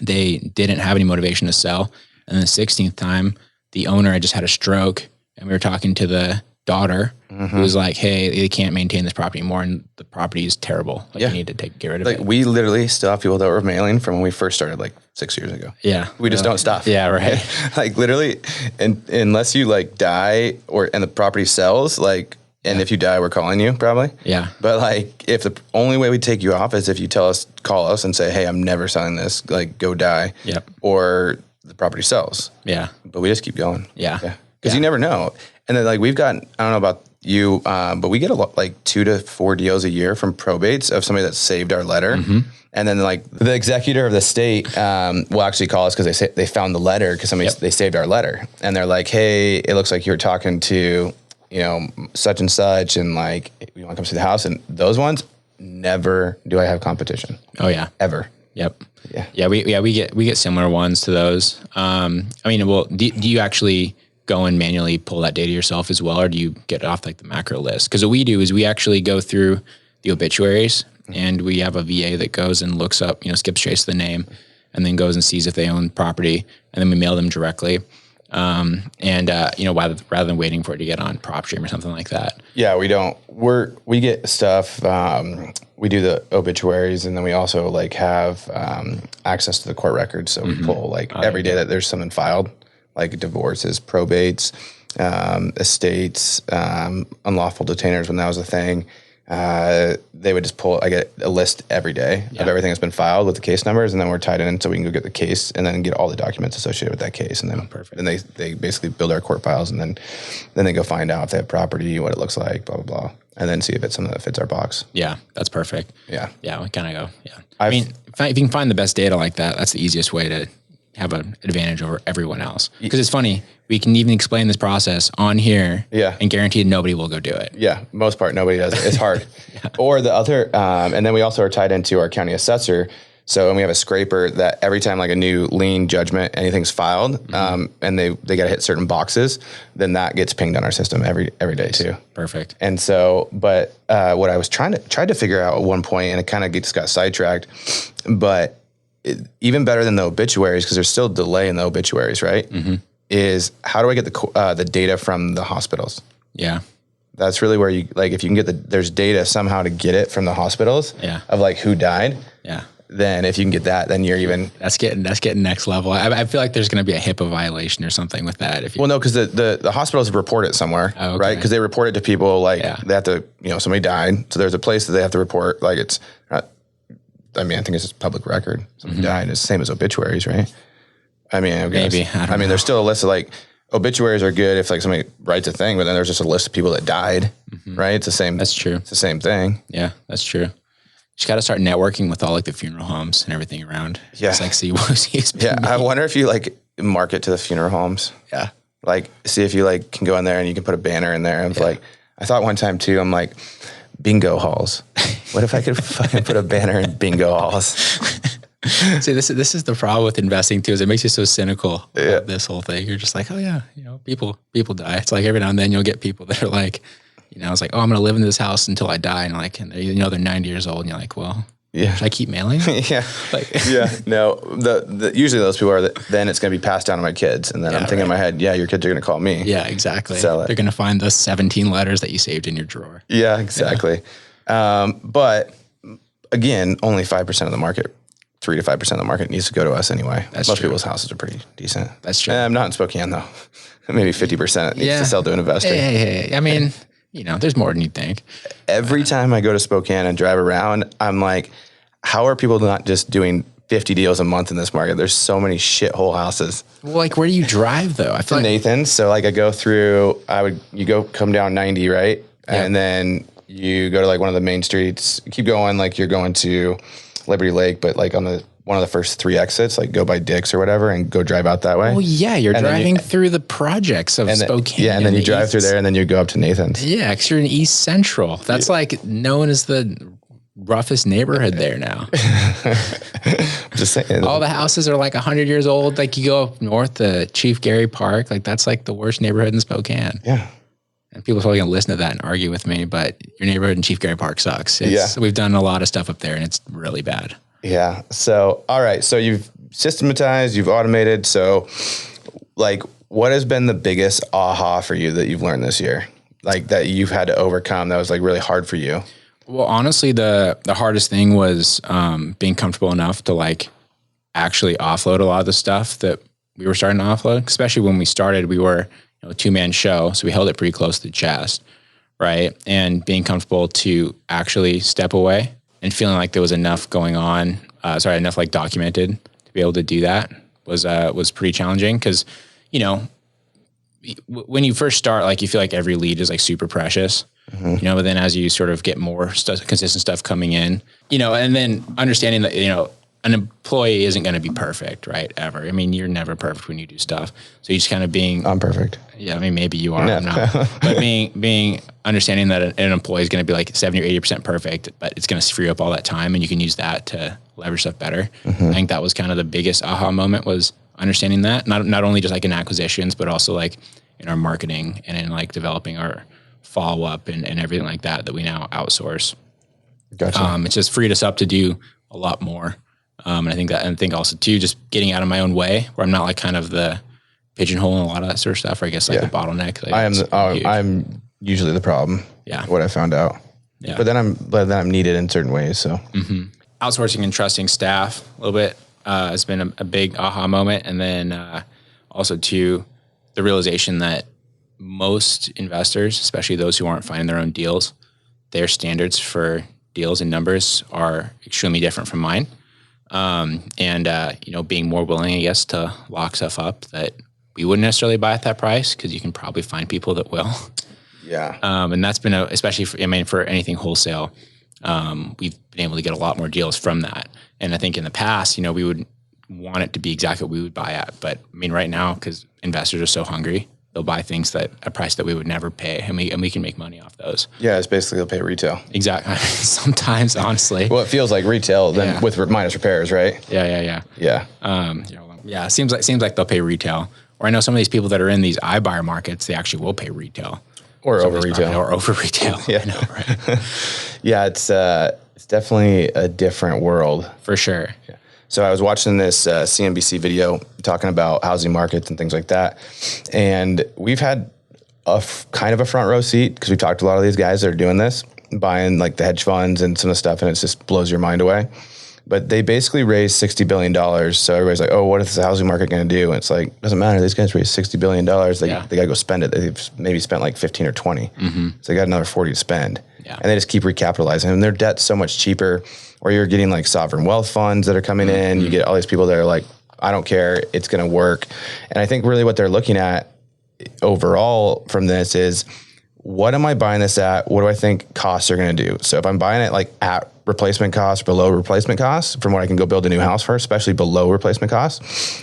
they didn't have any motivation to sell. And the 16th time, the owner had just had a stroke, and we were talking to the daughter who was like, hey, they can't maintain this property anymore, and the property is terrible. Like, you need to get rid of it. We literally still have people that were mailing from when we first started like 6 years ago. Yeah. We just don't stop. Yeah, right. Like literally, unless you like die and the property sells, like, and if you die, we're calling you probably. Yeah. But like, if the only way we take you off is if you call us and say, hey, I'm never selling this, like go die. Yep. Or the property sells. Yeah. But we just keep going. Yeah. Because you never know. And then like we've gotten, I don't know about you, but we get a lot, like 2 to 4 deals a year from probates of somebody that saved our letter. And then like the executor of the state will actually call us because they found the letter because they saved our letter. And they're like, hey, it looks like you were talking to, such and such, and like, you want to come see the house? And those ones, never do I have competition. Oh yeah. Ever. Yep. Yeah. We get similar ones to those. Do you actually go and manually pull that data yourself as well, or do you get it off like the macro list? Because what we do is we actually go through the obituaries, and we have a VA that goes and looks up, skips trace the name, and then goes and sees if they own property, and then we mail them directly. Rather than waiting for it to get on PropStream or something like that. Yeah, we don't. We get stuff. We do the obituaries, and then we also like have access to the court records. So we pull every day that there's something filed, like divorces, probates, estates, unlawful detainers when that was a thing. They would just pull, I get a list every day of everything that's been filed with the case numbers, and then we're tied in so we can go get the case and then get all the documents associated with that case. And then, then they basically build our court files, and then they go find out if they have property, what it looks like, blah, blah, blah. And then see if it's something that fits our box. Yeah, that's perfect. Yeah. Yeah, we kind of go, if you can find the best data like that, that's the easiest way to have an advantage over everyone else. Because it's funny, we can even explain this process on here and guaranteed nobody will go do it. Yeah, most part, nobody does it. It's hard. Or the other, and then we also are tied into our county assessor. So, and we have a scraper that every time like a new lien judgment, anything's filed, and they got to hit certain boxes, then that gets pinged on our system every day too. Perfect. And so, but what I was tried to figure out at one point, and it kind of just got sidetracked, but even better than the obituaries, because there's still delay in the obituaries, right? Is how do I get the data from the hospitals? Yeah. That's really where you, like, if you can get there's data somehow to get it from the hospitals of like who died. Yeah. Then if you can get that, then you're even. That's getting next level. I feel like there's going to be a HIPAA violation or something with that. Well, no, because the hospitals report it somewhere, right? Because they report it to people like they have to, somebody died. So there's a place that they have to report, like it's, I think it's just public record. Somebody died. It's the same as obituaries, right? Maybe. I mean, there's still a list of like obituaries are good if like somebody writes a thing, but then there's just a list of people that died, right? It's the same. That's true. It's the same thing. Yeah, that's true. You got to start networking with all like the funeral homes and everything around. Yeah. It's like see. Yeah. I wonder if you like market to the funeral homes. Yeah. Like see if you like can go in there and you can put a banner in there. And like, I thought one time too, I'm like, bingo halls. What if I could fucking put a banner in bingo halls? See, this is the problem with investing too, is it makes you so cynical about this whole thing. You're just like, oh yeah, people die. It's like every now and then you'll get people that are like, I was like, oh, I'm going to live in this house until I die. And like, and they're 90 years old and you're like, well, yeah. Should I keep mailing? Yeah. No, usually those people are then it's going to be passed down to my kids. And then I'm thinking in my head, your kids are going to call me. Yeah, exactly. Sell it. They're going to find the 17 letters that you saved in your drawer. Yeah, exactly. Yeah. But again, only 5% of the market, 3 to 5% of the market needs to go to us anyway. Most people's houses are pretty decent. That's true. I'm not in Spokane though. Maybe 50% needs to sell to an investor. Hey. I mean, there's more than you'd think. Every time I go to Spokane and drive around, I'm like, how are people not just doing 50 deals a month in this market? There's so many shithole houses. Well, like, where do you drive though? I feel like Nathan's. So like I go through, come down 90, right? Yeah. And then you go to like one of the main streets, keep going, like you're going to Liberty Lake, but like on one of the first 3 exits, like go by Dick's or whatever and go drive out that way. Oh yeah, you're driving through the projects of Spokane. Yeah, and then you drive through there and then you go up to Nathan's. Yeah, because you're in East Central. That's like known as the roughest neighborhood there now. Just saying. All the houses are like 100 years old. Like you go up north to Chief Gary Park, like that's like the worst neighborhood in Spokane. Yeah. And people are probably going to listen to that and argue with me, but your neighborhood in Chief Gary Park sucks. We've done a lot of stuff up there and it's really bad. Yeah. So, all right. So you've systematized, you've automated. So like what has been the biggest aha for you that you've learned this year? Like that you've had to overcome that was like really hard for you? Well, honestly, the hardest thing was being comfortable enough to like actually offload a lot of the stuff that we were starting to offload, especially when we started, we were a 2-man show. So we held it pretty close to the chest, right? And being comfortable to actually step away and feeling like there was enough going on, enough like documented to be able to do that was pretty challenging. Cause when you first start, like you feel like every lead is like super precious, but then as you sort of get more consistent stuff coming in, and then understanding that, an employee isn't going to be perfect, right? Ever. I mean, you're never perfect when you do stuff. So you just kind of I'm perfect. Yeah. I mean, maybe you are. No. I'm not. But being understanding that an employee is going to be like 70 or 80% perfect, but it's going to free up all that time and you can use that to leverage stuff better. I think that was kind of the biggest aha moment, was understanding that not only just like in acquisitions, but also like in our marketing and in like developing our follow up and everything like that we now outsource. Gotcha. It's just freed us up to do a lot more. And I think also too, just getting out of my own way where I'm not like kind of the pigeonhole and a lot of that sort of stuff, or I guess like the bottleneck. Like I'm usually the problem. Yeah. What I found out. Yeah. But then I'm needed in certain ways. So outsourcing and trusting staff a little bit has been a big aha moment. And then also too, the realization that most investors, especially those who aren't finding their own deals, their standards for deals and numbers are extremely different from mine. Being more willing, I guess, to lock stuff up that we wouldn't necessarily buy at that price, because you can probably find people that will. Yeah. And that's been especially for anything wholesale, we've been able to get a lot more deals from that. And I think in the past, we would want it to be exactly what we would buy at. But I mean, right now, because investors are so hungry, they'll buy things at a price that we would never pay, and we can make money off those. Yeah, it's basically they'll pay retail. Exactly. Sometimes, honestly. Well, it feels like retail then with minus repairs, right? Yeah. Yeah. It seems like they'll pay retail. Or I know some of these people that are in these iBuyer markets, they actually will pay retail. Or over retail. Or over retail. Yeah. I know, right? Yeah, it's definitely a different world. For sure. Yeah. So I was watching this CNBC video talking about housing markets and things like that. And we've had kind of a front row seat because we talked to a lot of these guys that are doing this, buying like the hedge funds and some of the stuff, and it just blows your mind away. But they basically raised $60 billion. So everybody's like, oh, what is the housing market going to do? And it's like, doesn't matter. These guys raised $60 billion. They got to go spend it. They've maybe spent like 15 or 20. So they got another 40 to spend. Yeah. And they just keep recapitalizing. And their debt's so much cheaper. Or you're getting like sovereign wealth funds that are coming in. You get all these people that are like, I don't care, it's going to work. And I think really what they're looking at overall from this is, what am I buying this at? What do I think costs are going to do? So if I'm buying it like at replacement cost, below replacement cost, from what I can go build a new house for, especially below replacement cost,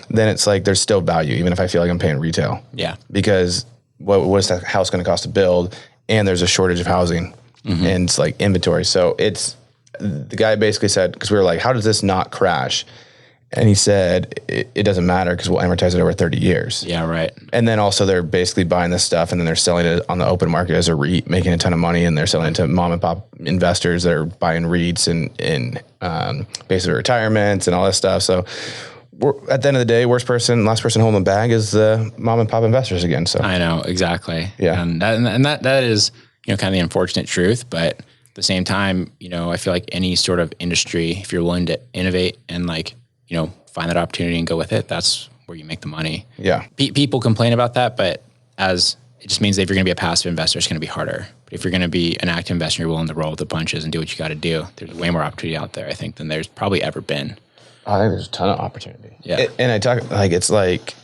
then it's like there's still value, even if I feel like I'm paying retail. Yeah. Because what is that house going to cost to build? And there's a shortage of housing and it's like inventory. So the guy basically said, because we were like, how does this not crash? And he said, it doesn't matter because we'll amortize it over 30 years. Yeah, right. And then also they're basically buying this stuff and then they're selling it on the open market as a REIT, making a ton of money, and they're selling it to mom and pop investors that are buying REITs and basically retirements and all this stuff. So at the end of the day, last person holding the bag is the mom and pop investors again. So I know, exactly. Yeah. And that is, kind of the unfortunate truth, but at the same time, I feel like any sort of industry, if you're willing to innovate and find that opportunity and go with it, that's where you make the money. Yeah. People complain about that, but it just means that if you're going to be a passive investor, it's going to be harder. But if you're going to be an active investor, you're willing to roll with the punches and do what you got to do, there's way more opportunity out there, I think, than there's probably ever been. I think there's a ton of opportunity. Yeah. And I talk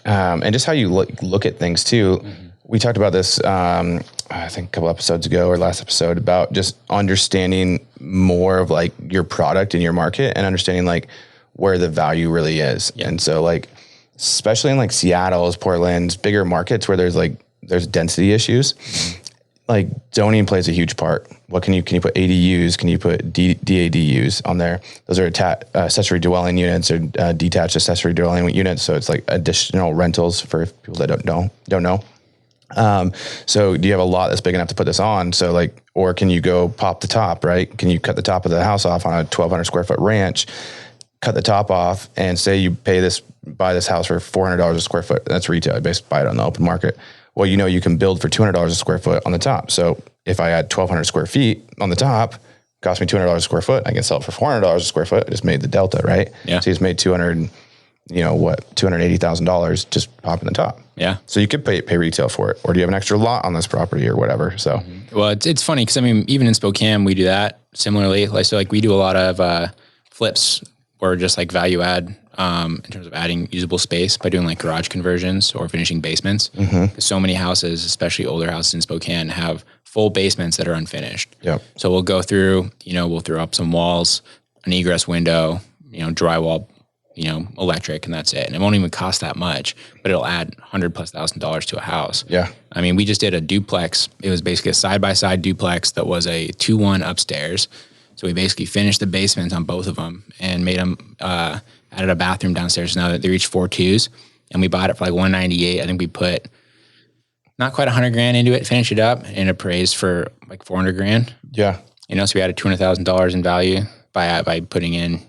and just how you look at things too. Mm-hmm. We talked about this, I think a couple episodes ago or last episode, about just understanding more of like your product and your market and understanding like where the value really is. Yeah. And so like, especially in like Seattle's, Portland's, bigger markets where there's density issues, like zoning plays a huge part. What can you put ADUs? Can you put DADUs on there? Those are accessory dwelling units or detached accessory dwelling units. So it's like additional rentals for people that don't know. So do you have a lot that's big enough to put this on? So like, or can you go pop the top, right? Can you cut the top of the house off on a 1,200 square foot ranch, cut the top off and say you buy this house for $400 a square foot. That's retail. You basically buy it on the open market. Well, you can build for $200 a square foot on the top. So if I had 1,200 square feet on the top, cost me $200 a square foot, I can sell it for $400 a square foot. I just made the delta, right? Yeah. So you just made $280,000 just popping the top. Yeah. So you could pay retail for it, or do you have an extra lot on this property or whatever? So, well, it's funny because even in Spokane we do that similarly. Like we do a lot of flips or just like value add in terms of adding usable space by doing like garage conversions or finishing basements. Mm-hmm. So many houses, especially older houses in Spokane, have full basements that are unfinished. Yep. So we'll go through, we'll throw up some walls, an egress window, drywall, electric, and that's it. And it won't even cost that much, but it'll add $100,000+ to a house. Yeah. I mean, we just did a duplex. It was basically a side-by-side duplex that was a 2-1 upstairs. So we basically finished the basements on both of them and made them, added a bathroom downstairs. Now that they reach 4 2s, and we bought it for like $198. I think we put not quite $100,000 into it, finished it up, and appraised for like $400,000. Yeah. So we added $200,000 in value by putting in,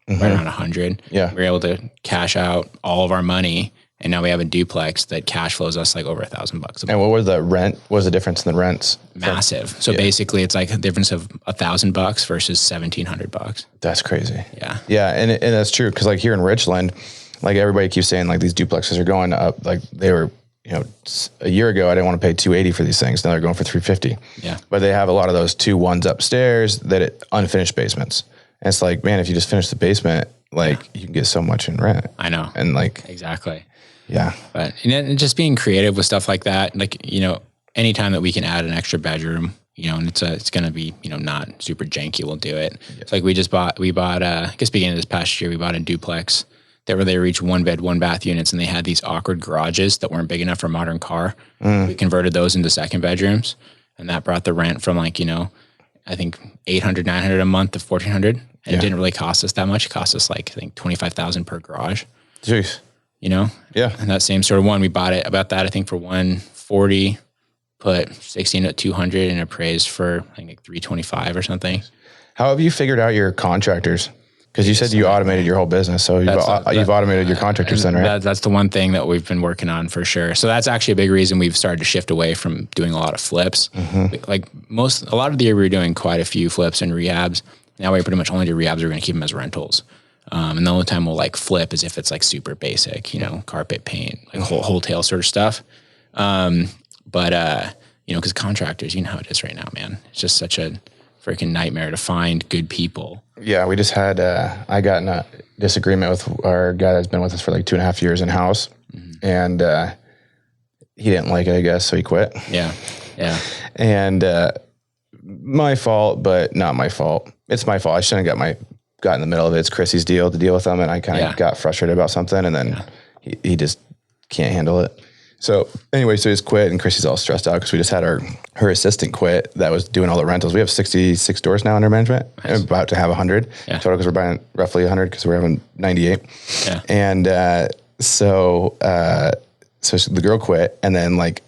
right around 100. Yeah. We were able to cash out all of our money, and now we have a duplex that cash flows us like over $1,000. And what was the rent? What was the difference in the rents? Massive. So basically it's like a difference of $1,000 versus $1,700. That's crazy. Yeah. Yeah. And that's true. Cause like here in Richland, like everybody keeps saying like these duplexes are going up. Like they were, a year ago, I didn't want to pay $280 for these things. Now they're going for $350. Yeah. But they have a lot of those 2-1s upstairs unfinished basements. And it's like, man, if you just finish the basement, like you can get so much in rent. I know. And like, exactly. Yeah. But and just being creative with stuff like that, like, anytime that we can add an extra bedroom, and it's going to be, not super janky, we'll do it. Yeah. It's like we bought, I guess beginning of this past year, we bought a duplex that where they reach 1 bed, 1 bath units, and they had these awkward garages that weren't big enough for a modern car. We converted those into 2nd bedrooms, and that brought the rent from like, I think $800, $900 a month to $1,400. And it didn't really cost us that much. It cost us like, I think $25,000 per garage. Jeez. Yeah. And that same sort of one, we bought it about that, I think for $140, put 16 at 200 and appraised for I think like 325 or something. How have you figured out your contractors? Because you said you automated your whole business, so you've automated your contractor center, right? That's the one thing that we've been working on for sure. So that's actually a big reason we've started to shift away from doing a lot of flips. Mm-hmm. Like a lot of the year we were doing quite a few flips and rehabs. Now we pretty much only do rehabs. We're going to keep them as rentals. And the only time we'll like flip is if it's like super basic, carpet paint, like wholesale sort of stuff. But because contractors, how it is right now, man. It's just such a freaking nightmare to find good people. Yeah, we just had, I got in a disagreement with our guy that's been with us for like 2.5 years in house. Mm-hmm. And he didn't like it, I guess, so he quit. Yeah. And my fault, but not my fault. It's my fault. I shouldn't have got in the middle of it. It's Chrissy's deal to deal with them, and I kind of got frustrated about something, and then he just can't handle it. So anyway, so he's quit, and Chrissy's all stressed out because we just had her assistant quit that was doing all the rentals. We have 66 doors now under management. Nice. I'm about to have 100 total because we're buying roughly 100 because we're having 98. Yeah. And so the girl quit, and then like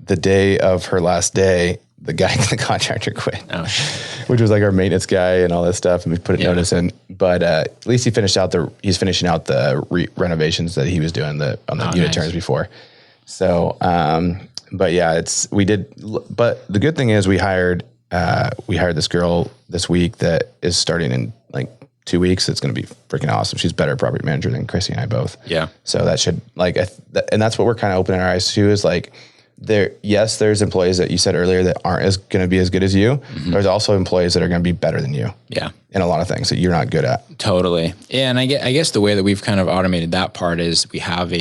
the day of her last day, the contractor quit, which was like our maintenance guy and all this stuff. And we put a notice in, but at least he's finishing out the renovations that he was doing on the unit turns before. So, but yeah, but the good thing is we hired this girl this week that is starting in like 2 weeks. It's going to be freaking awesome. She's better property manager than Chrissy and I both. Yeah. So that should and that's what we're kind of opening our eyes to is like, there's employees that you said earlier that aren't going to be as good as you. Mm-hmm. There's also employees that are going to be better than you. Yeah. In a lot of things that you're not good at. Totally. Yeah. And I guess the way that we've kind of automated that part is we have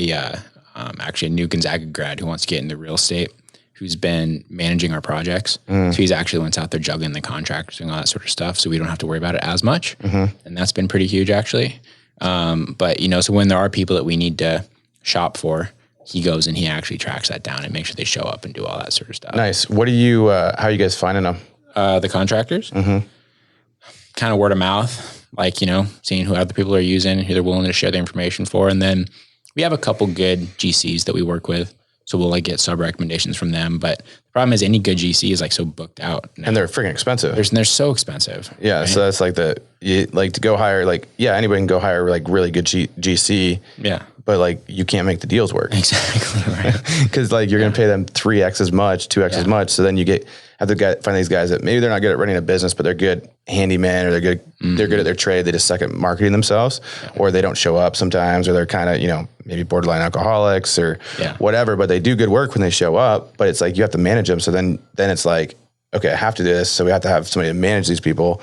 actually a new Gonzaga grad who wants to get into real estate, who's been managing our projects. So he's actually the one out there juggling the contractors and all that sort of stuff. So we don't have to worry about it as much. Mm-hmm. And that's been pretty huge actually. But so when there are people that we need to shop for, he goes and he actually tracks that down and makes sure they show up and do all that sort of stuff. Nice. What do you, how are you guys finding them? The contractors? Mm-hmm. Kind of word of mouth, like, seeing who other people are using, who they're willing to share the information for. And then we have a couple good GCs that we work with. So we'll like get sub recommendations from them. But the problem is any good GC is like so booked out now. And they're freaking expensive. They're so expensive. Yeah. Right? So that's like to go hire, anybody can go hire like really good GC. Yeah. But like you can't make the deals work. Exactly right. Because like you're going to pay them 3x as much, 2x as much. So then you have to find these guys that maybe they're not good at running a business, but they're good handyman or they're good at their trade. They just suck at marketing themselves, or they don't show up sometimes, or they're kind of maybe borderline alcoholics or whatever. But they do good work when they show up. But it's like you have to manage them. So then it's like, okay, I have to do this. So we have to have somebody to manage these people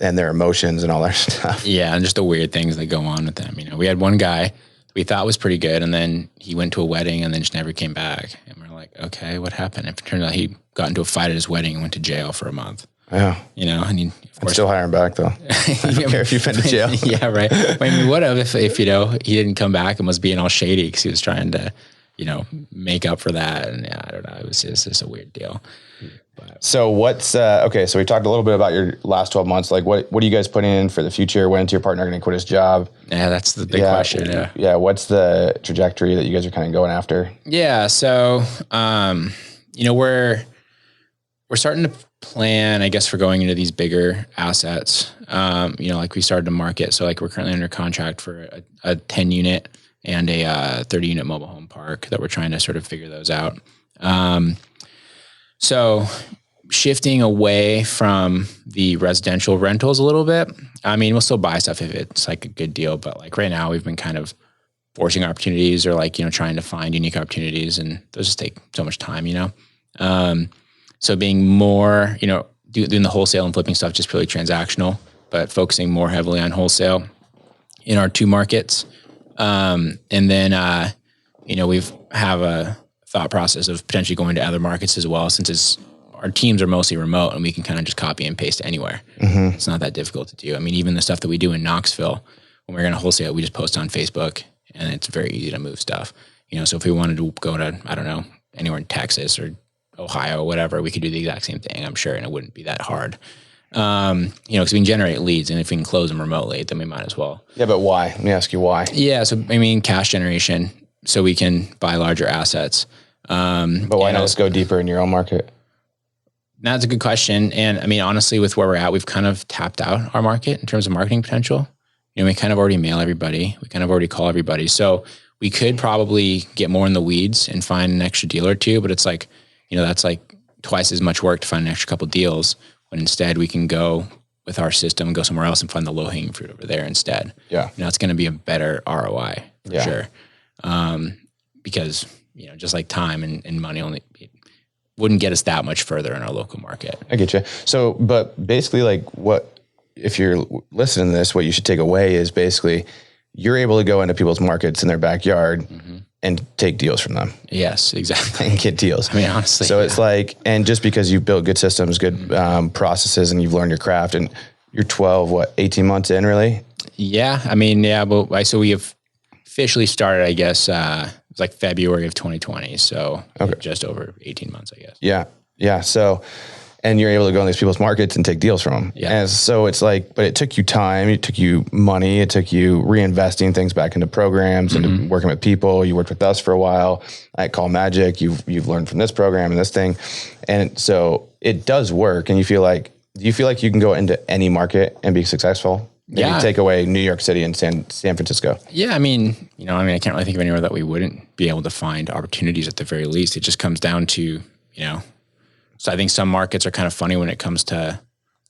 and their emotions and all that stuff. Yeah, and just the weird things that go on with them. We had one guy we thought was pretty good, and then he went to a wedding and then just never came back. And we're like, okay, what happened? It turned out he got into a fight at his wedding and went to jail for a month. Yeah. And he, of course, still hiring back though. I don't care if you've been to jail. Yeah, right. I mean, we would have if he didn't come back and was being all shady because he was trying to, make up for that. And I don't know. It was just a weird deal. So what's okay? So we talked a little bit about your last 12 months. Like, what are you guys putting in for the future? When's your partner going to quit his job? Yeah, that's the big question. Yeah. What's the trajectory that you guys are kind of going after? Yeah. So, we're starting to plan, I guess, for going into these bigger assets. Like we started to market. So like we're currently under contract for a 10 unit and a 30 unit mobile home park that we're trying to sort of figure those out. So shifting away from the residential rentals a little bit. I mean, we'll still buy stuff if it's like a good deal, but like right now we've been kind of forcing opportunities or like, trying to find unique opportunities, and those just take so much time, So being more, doing the wholesale and flipping stuff, just purely transactional, but focusing more heavily on wholesale in our two markets. And then, we've have a thought process of potentially going to other markets as well, since our teams are mostly remote and we can kind of just copy and paste anywhere. Mm-hmm. It's not that difficult to do. I mean, even the stuff that we do in Knoxville, when we're going to wholesale, we just post on Facebook and it's very easy to move stuff. So if we wanted to go to, I don't know, anywhere in Texas or Ohio, whatever, we could do the exact same thing, I'm sure, and it wouldn't be that hard. Because we can generate leads, and if we can close them remotely, then we might as well. Yeah, but why? Let me ask you why. Yeah, so I mean, cash generation, so we can buy larger assets. But why not just go deeper in your own market? That's a good question. And I mean, honestly, with where we're at, we've kind of tapped out our market in terms of marketing potential. We kind of already mail everybody. We kind of already call everybody. So we could probably get more in the weeds and find an extra deal or two, but it's like, that's like twice as much work to find an extra couple deals, when instead we can go with our system and go somewhere else and find the low-hanging fruit over there instead. Yeah. It's going to be a better ROI for sure. Because, just like time and money only wouldn't get us that much further in our local market. I get you. So, but basically like if you're listening to this, what you should take away is basically you're able to go into people's markets in their backyard and take deals from them. Yes, exactly. And get deals. I mean, honestly. So it's like, and just because you've built good systems, good processes, and you've learned your craft, and you're 18 months in really? Yeah. I mean, yeah, but so we have officially started, I guess, was like February of 2020. So just over 18 months, I guess. Yeah. Yeah. So, and you're able to go in these people's markets and take deals from them. Yeah. And so it's like, but it took you time, it took you money, it took you reinvesting things back into programs and working with people. You worked with us for a while at Call Magic. You've learned from this program and this thing. And so it does work. And do you feel like you can go into any market and be successful? Maybe take away New York City and San Francisco. Yeah. I mean, I can't really think of anywhere that we wouldn't be able to find opportunities at the very least. It just comes down to, so I think some markets are kind of funny when it comes to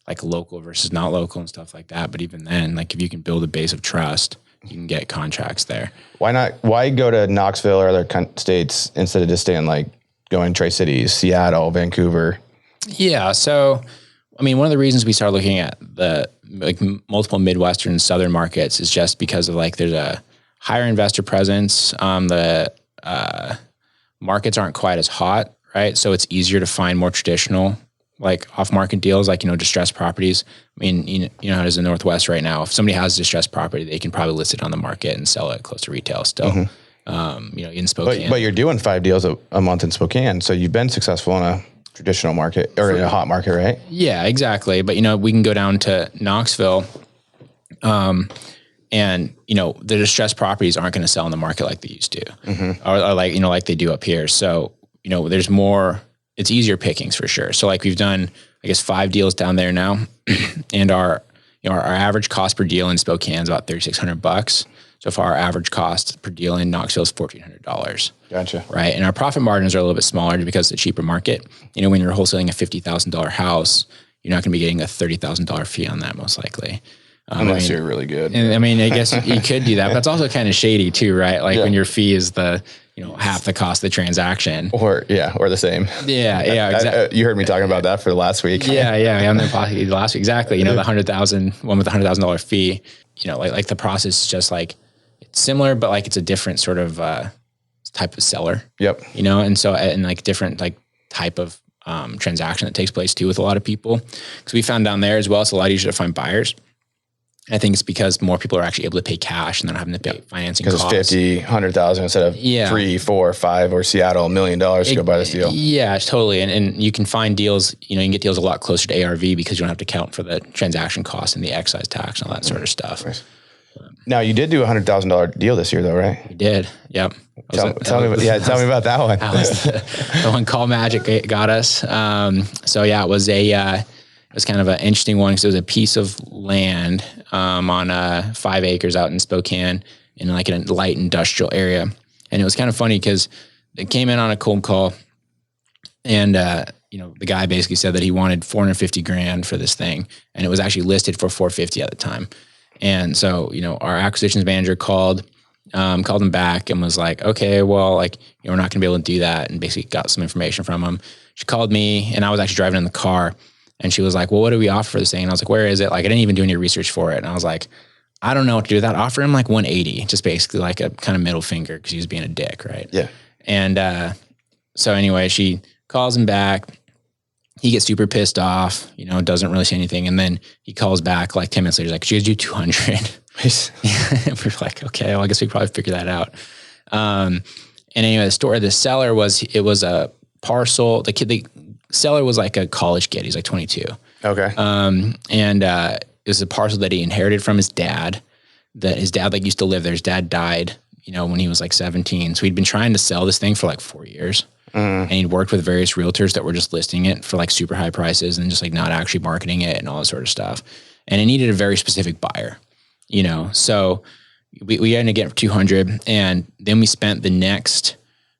like local versus not local and stuff like that. But even then, like if you can build a base of trust, you can get contracts there. Why go to Knoxville or other states instead of just staying like going Tri-Cities, Seattle, Vancouver? Yeah. So, one of the reasons we started looking at the multiple Midwestern and Southern markets is just because of like, there's a higher investor presence. The markets aren't quite as hot. Right. So it's easier to find more traditional, like off market deals, like, distressed properties. How it is in the Northwest right now. If somebody has a distressed property, they can probably list it on the market and sell it close to retail still, in Spokane. But you're doing 5 deals a month in Spokane. So you've been successful in a traditional market or in a hot market, right? Yeah, exactly. But, we can go down to Knoxville, and, the distressed properties aren't going to sell in the market like they used to, or like, like they do up here. So, there's more, it's easier pickings for sure. So like we've done, I guess 5 deals down there now, and our average cost per deal in Spokane is about $3,600. So far, our average cost per deal in Knoxville is $1,400. Gotcha. Right. And our profit margins are a little bit smaller because it's a cheaper market. When you're wholesaling a $50,000 house, you're not going to be getting a $30,000 fee on that most likely. Unless you're really good. And I guess you could do that, but it's also kind of shady too, right? Like when your fee is the, half the cost of the transaction. Or the same. Yeah, exactly. You heard me talking about that for last week. Yeah. I'm the podcast last week. Exactly. The $100,000 one with the $100,000 fee, like the process is just like, it's similar, but like it's a different sort of type of seller. Yep. And so, and like different like type of transaction that takes place too with a lot of people. Because we found down there as well, it's a lot easier to find buyers. I think it's because more people are actually able to pay cash and not having to pay financing costs. Because it's 50, 100,000 instead of 3, 4, 5, or Seattle, $1 million to go buy this deal. Yeah, totally. And you can find deals, you can get deals a lot closer to ARV because you don't have to count for the transaction costs and the excise tax and all that sort of stuff. Nice. Now you did do a $100,000 deal this year though, right? We did. Yep. Tell me about that one. That was the one Call Magic got us. So yeah, it was kind of an interesting one because it was a piece of land on 5 acres out in Spokane in like a light industrial area. And it was kind of funny because it came in on a cold call, and the guy basically said that he wanted $450,000 for this thing, and it was actually listed for $450,000 at the time. And so, our acquisitions manager called him back and was like, okay, well, like, we're not gonna be able to do that, and basically got some information from him. She called me, and I was actually driving in the car. And she was like, well, what do we offer for this thing? And I was like, where is it? Like, I didn't even do any research for it. And I was like, I don't know what to do with that. Offer him like 180, just basically like a kind of middle finger because he was being a dick, right? Yeah. And so anyway, she calls him back. He gets super pissed off, doesn't really say anything. And then he calls back like 10 minutes later. He's like, she gives you 200. We're like, okay, well, I guess we could probably figure that out. And anyway, the seller was a parcel. The seller was like a college kid. He's like 22. Okay. And it was a parcel that he inherited from his dad, that his dad like used to live there. His dad died, when he was like 17. So he'd been trying to sell this thing for like 4 years. And he'd worked with various realtors that were just listing it for like super high prices and just like not actually marketing it and all that sort of stuff. And it needed a very specific buyer, so we ended up getting for 200. And then we spent the next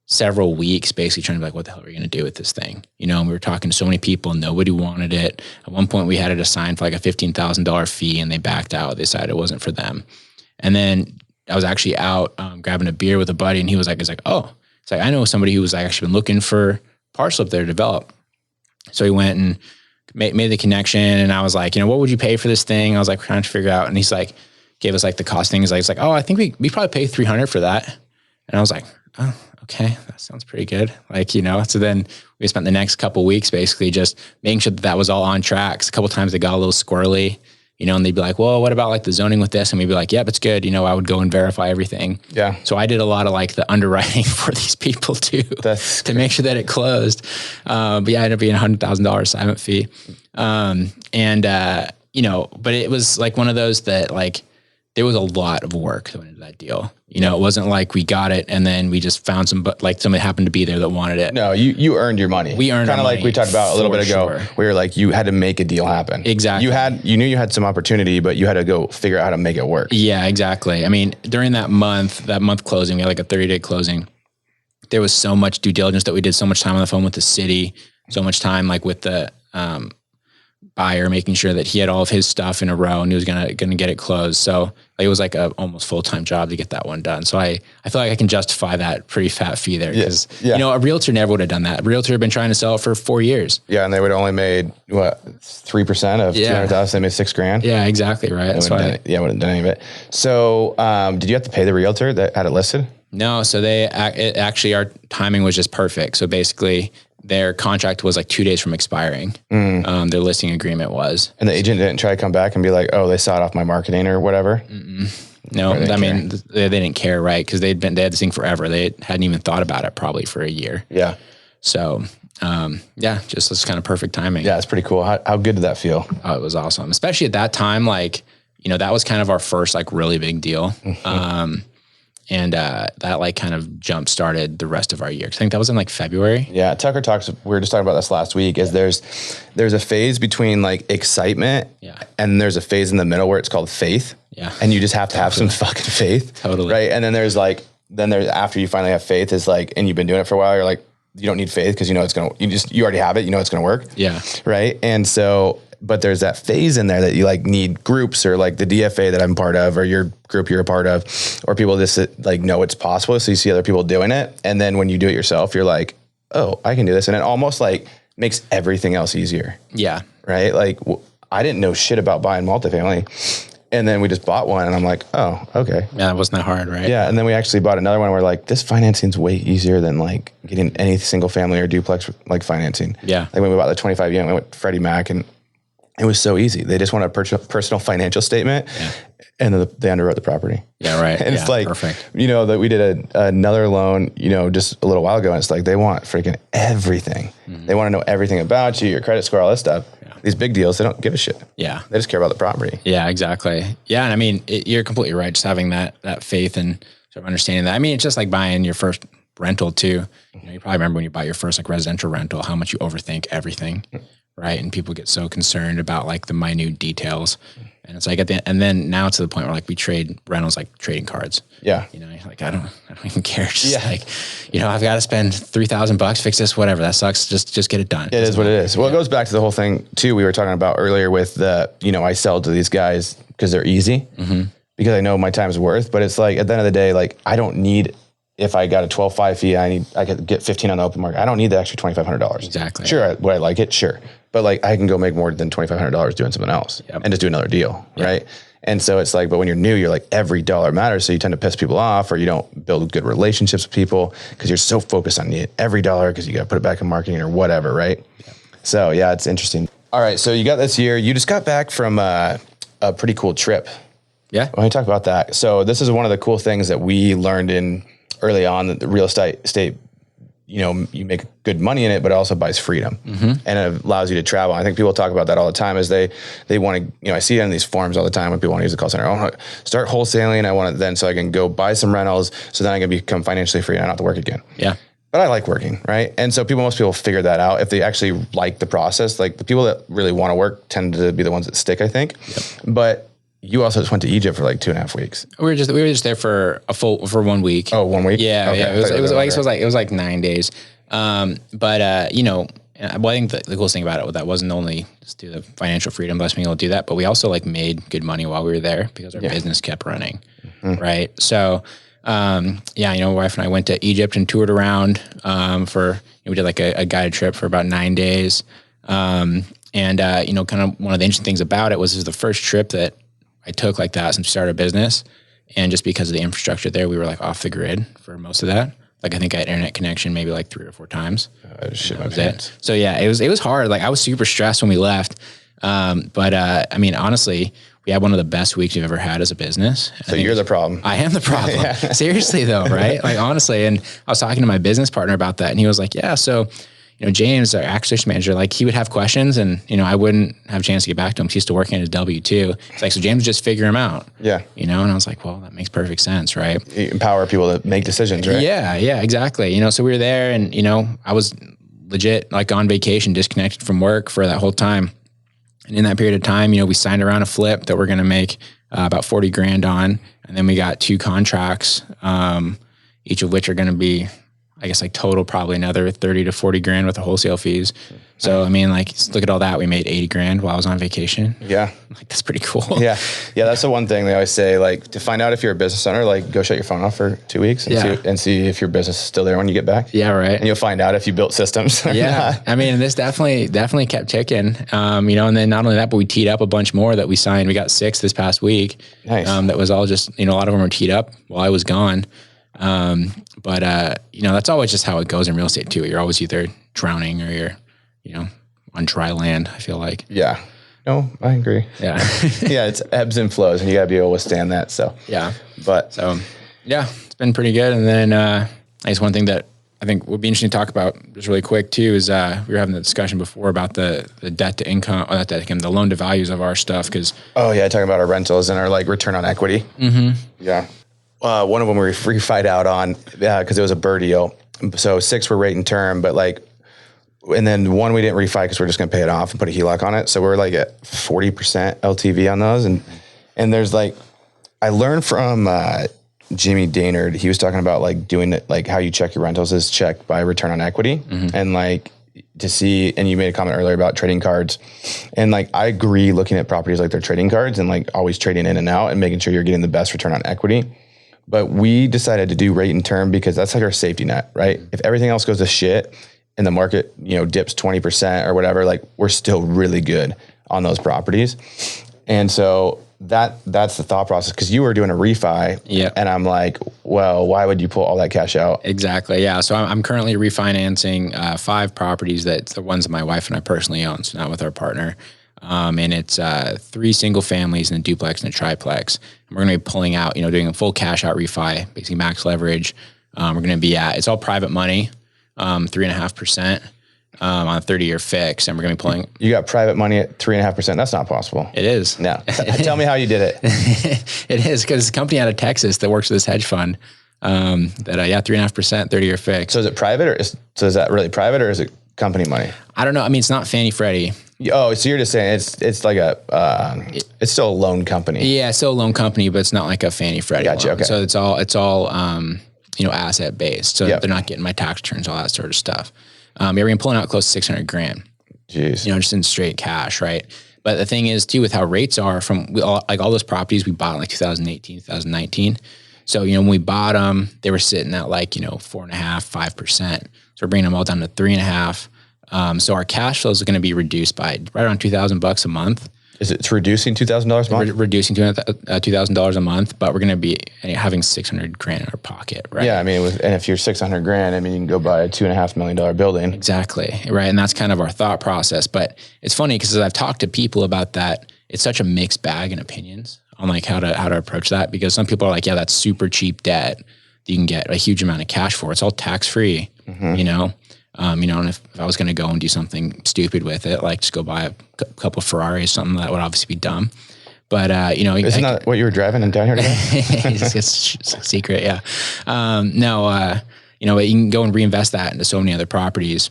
several weeks basically trying to be like, what the hell are we going to do with this thing? And we were talking to so many people, nobody wanted it. At one point we had it assigned for like a $15,000 fee, and they backed out. They decided it wasn't for them. And then I was actually out grabbing a beer with a buddy, and he was like, oh, it's like, I know somebody who was actually been looking for parcel up there to develop. So he went and made the connection, and I was like, what would you pay for this thing? I was like, trying to figure out. And he's like, gave us like the costing. He's like, oh, I think we probably pay $300 for that. And I was like, oh, okay, that sounds pretty good. Like, so then we spent the next couple of weeks basically just making sure that was all on track. A couple of times they got a little squirrely, and they'd be like, well, what about like the zoning with this? And we'd be like, yep, it's good. I would go and verify everything. Yeah. So I did a lot of like the underwriting for these people too, to make sure that it closed. But yeah, it ended up being $100,000 assignment fee. But it was like one of those that like, there was a lot of work that went into that deal. It wasn't like we got it and then we just found somebody happened to be there that wanted it. No, you earned your money. We earned kind of like we talked about a little bit ago, where like you had to make a deal happen. Exactly. You knew you had some opportunity, but you had to go figure out how to make it work. Yeah, exactly. I mean, during that month closing, we had like a 30-day closing. There was so much due diligence that we did, so much time on the phone with the city, so much time like with the buyer, making sure that he had all of his stuff in a row and he was gonna get it closed. So like, it was like a almost full-time job to get that one done. So I feel like I can justify that pretty fat fee there because a realtor never would have done that. A realtor had been trying to sell it for 4 years. Yeah, and they would have only made 3% of 200,000. They made $6,000. Yeah, exactly right. That's why. Wouldn't have done any of it. So did you have to pay the realtor that had it listed? No. So our timing was just perfect. So basically, their contract was like 2 days from expiring. Their listing agreement was. And the agent didn't try to come back and be like, oh, they saw it off my marketing or whatever? No, I mean, they didn't care, right? Because they had this thing forever. They hadn't even thought about it probably for a year. Yeah. So, just this kind of perfect timing. Yeah, it's pretty cool. How good did that feel? Oh, it was awesome. Especially at that time, like, that was kind of our first like really big deal. And that like kind of jump started the rest of our year. I think that was in like February. Yeah. Tucker talks, we were just talking about this last week, is there's a phase between like excitement and there's a phase in the middle where it's called faith. Yeah. And you just have to have some fucking faith. Totally. Right. And then there's after you finally have faith is like, and you've been doing it for a while, you're like, you don't need faith because you already have it. It's going to work. Yeah. Right. And so, but there's that phase in there that you like need groups or like the DFA that I'm part of or your group you're a part of, or people just like know it's possible. So you see other people doing it. And then when you do it yourself, you're like, oh, I can do this. And it almost like makes everything else easier. Yeah. Right. Like I didn't know shit about buying multifamily. And then we just bought one and I'm like, oh, okay. Yeah, it wasn't that hard, right? Yeah. And then we actually bought another one where like this financing's way easier than like getting any single family or duplex like financing. Yeah. Like when we bought the 25 unit, we went Freddie Mac and it was so easy. They just want a personal financial statement and then they underwrote the property. Yeah, right. And it's like, perfect. That we did another loan, just a little while ago. And it's like, they want freaking everything. They want to know everything about you, your credit score, all this stuff. Yeah. These big deals, they don't give a shit. Yeah. They just care about the property. Yeah, exactly. Yeah. And I mean, you're completely right. Just having that faith and sort of understanding that. I mean, it's just like buying your first rental too. You probably remember when you bought your first like residential rental, how much you overthink everything. Right. And people get so concerned about like the minute details. And it's like and then now to the point where like we trade rentals like trading cards. Yeah. Like I don't even care. Just like, I've got to spend $3,000, fix this, whatever. That sucks. Just get it done. It is what it is. Well, it goes back to the whole thing too. We were talking about earlier with the, I sell to these guys because they're easy because I know my time's worth, but it's like at the end of the day, like I don't need, if I got a 12.5 fee, I could get 15 on the open market. I don't need the extra $2,500. Exactly. Sure. Would I like it? Sure. But like I can go make more than $2,500 doing something else and just do another deal. Yep. Right. And so it's like, but when you're new, you're like every dollar matters. So you tend to piss people off or you don't build good relationships with people because you're so focused on every dollar because you got to put it back in marketing or whatever. Right. Yep. So yeah, it's interesting. All right. So you got this year, you just got back from a pretty cool trip. Yeah. When we talk about that. So this is one of the cool things that we learned in early on, that the real estate, you make good money in it, but it also buys freedom and it allows you to travel. I think people talk about that all the time is they want to, I see it in these forums all the time when people want to use the call center. I want to start wholesaling. I want it then so I can go buy some rentals. So then I can become financially free and I don't have to work again. Yeah. But I like working, right? And so most people figure that out if they actually like the process. Like the people that really want to work tend to be the ones that stick, I think. Yep. But you also just went to Egypt for like 2.5 weeks. We were just there for 1 week. Oh, 1 week? Yeah, okay. Yeah. It was like 9 days. Well, I think the coolest thing about it that wasn't only just do the financial freedom, bless being able to do that, but we also like made good money while we were there because our business kept running, right? So, my wife and I went to Egypt and toured around we did like a guided trip for about 9 days. Kind of one of the interesting things about it was the first trip that I took like that since we started a business. And just because of the infrastructure there, we were like off the grid for most of that. Like I think I had internet connection maybe like 3 or 4 times. That was it. So yeah, it was hard. Like I was super stressed when we left. I mean, honestly, we had one of the best weeks we've ever had as a business. So you're the problem. I am the problem. Yeah. Seriously though, right? Like honestly, and I was talking to my business partner about that, and he was like, yeah, so, James, our acquisition manager, like he would have questions and, I wouldn't have a chance to get back to him. He's still working at his W-2. It's like, so James would just figure him out. Yeah. And I was like, well, that makes perfect sense, right? You empower people to make decisions, right? Yeah, exactly. So we were there and, I was legit like on vacation, disconnected from work for that whole time. And in that period of time, we signed around a flip that we're going to make about 40 grand on. And then we got 2 contracts, each of which are going to be, I guess like total probably another 30 to 40 grand with the wholesale fees. So, I mean, like, look at all that. We made 80 grand while I was on vacation. Yeah. Like, that's pretty cool. Yeah. Yeah. That's the one thing they always say, like, to find out if you're a business owner, like, go shut your phone off for 2 weeks and see if your business is still there when you get back. Yeah. Right. And you'll find out if you built systems. Yeah. I mean, this definitely kept ticking, and then not only that, but we teed up a bunch more that we signed. We got 6 this past week. Nice. That was all just, a lot of them were teed up while I was gone. That's always just how it goes in real estate too. You're always either drowning or you're, on dry land, I feel like. Yeah. No, I agree. Yeah. Yeah. It's ebbs and flows and you gotta be able to withstand that. So, yeah. But so yeah, it's been pretty good. And then, I guess one thing that I think would be interesting to talk about just really quick too is, we were having the discussion before about the debt to income, or not debt to income, the loan to values of our stuff. Oh yeah. Talking about our rentals and our like return on equity. Mm-hmm. Yeah. One of them we free-fied out on because it was a BRRRR deal. So 6 were rate and term, but like, and then 1 we didn't refi because we're just going to pay it off and put a HELOC on it. So we're like at 40% LTV on those. And there's like, I learned from Jimmy Daynard. He was talking about like doing it, like how you check your rentals is checked by return on equity. Mm-hmm. And like to see, and you made a comment earlier about trading cards. And like, I agree looking at properties like they're trading cards and like always trading in and out and making sure you're getting the best return on equity. But we decided to do rate and term because that's like our safety net, right? If everything else goes to shit and the market, dips 20% or whatever, like we're still really good on those properties. And so that's the thought process because you were doing a refi. Yeah. And I'm like, well, why would you pull all that cash out? Exactly. Yeah. So I'm currently refinancing 5 properties that the ones that my wife and I personally own, so not with our partner. And it's 3 single families and a duplex and a triplex. And we're going to be pulling out, doing a full cash out refi, basically max leverage. We're going to be it's all private money, 3.5% on a 30-year fix. And we're going to be pulling. You got private money at 3.5%. That's not possible. It is. No. Tell me how you did it. It is because it's a company out of Texas that works with this hedge fund. 3.5%, 30-year fix. So is it private is that really private or is it company money? I don't know. I mean, it's not Fannie Freddie. Oh, so you're just saying it's like it's still a loan company. Yeah, it's still a loan company, but it's not like a Fannie Freddie Gotcha, loan. okay. So it's all asset based. So they're not getting my tax returns, all that sort of stuff. We're gonna pulling out close to 600 grand. Jeez. Just in straight cash, right? But the thing is too, with how rates are from all those properties we bought in like 2018, 2019. So, when we bought them, they were sitting at like, 4.5%, 5%. So we're bringing them all down to 3.5%. So our cash flows are going to be reduced by right around $2,000 a month. It's reducing $2,000 a month? Reducing $2,000 a month, but we're going to be having 600 grand in our pocket, right? Yeah, I mean, and if you're 600 grand, I mean, you can go buy a $2.5 million building. Exactly, right? And that's kind of our thought process. But it's funny because as I've talked to people about that, it's such a mixed bag in opinions on like how to approach that, because some people are like, yeah, that's super cheap debt that you can get a huge amount of cash for. It's all tax free, and if I was going to go and do something stupid with it, like just go buy a couple of Ferraris, something that would obviously be dumb. But isn't that what you were driving down here today? It's a secret, yeah. But you can go and reinvest that into so many other properties,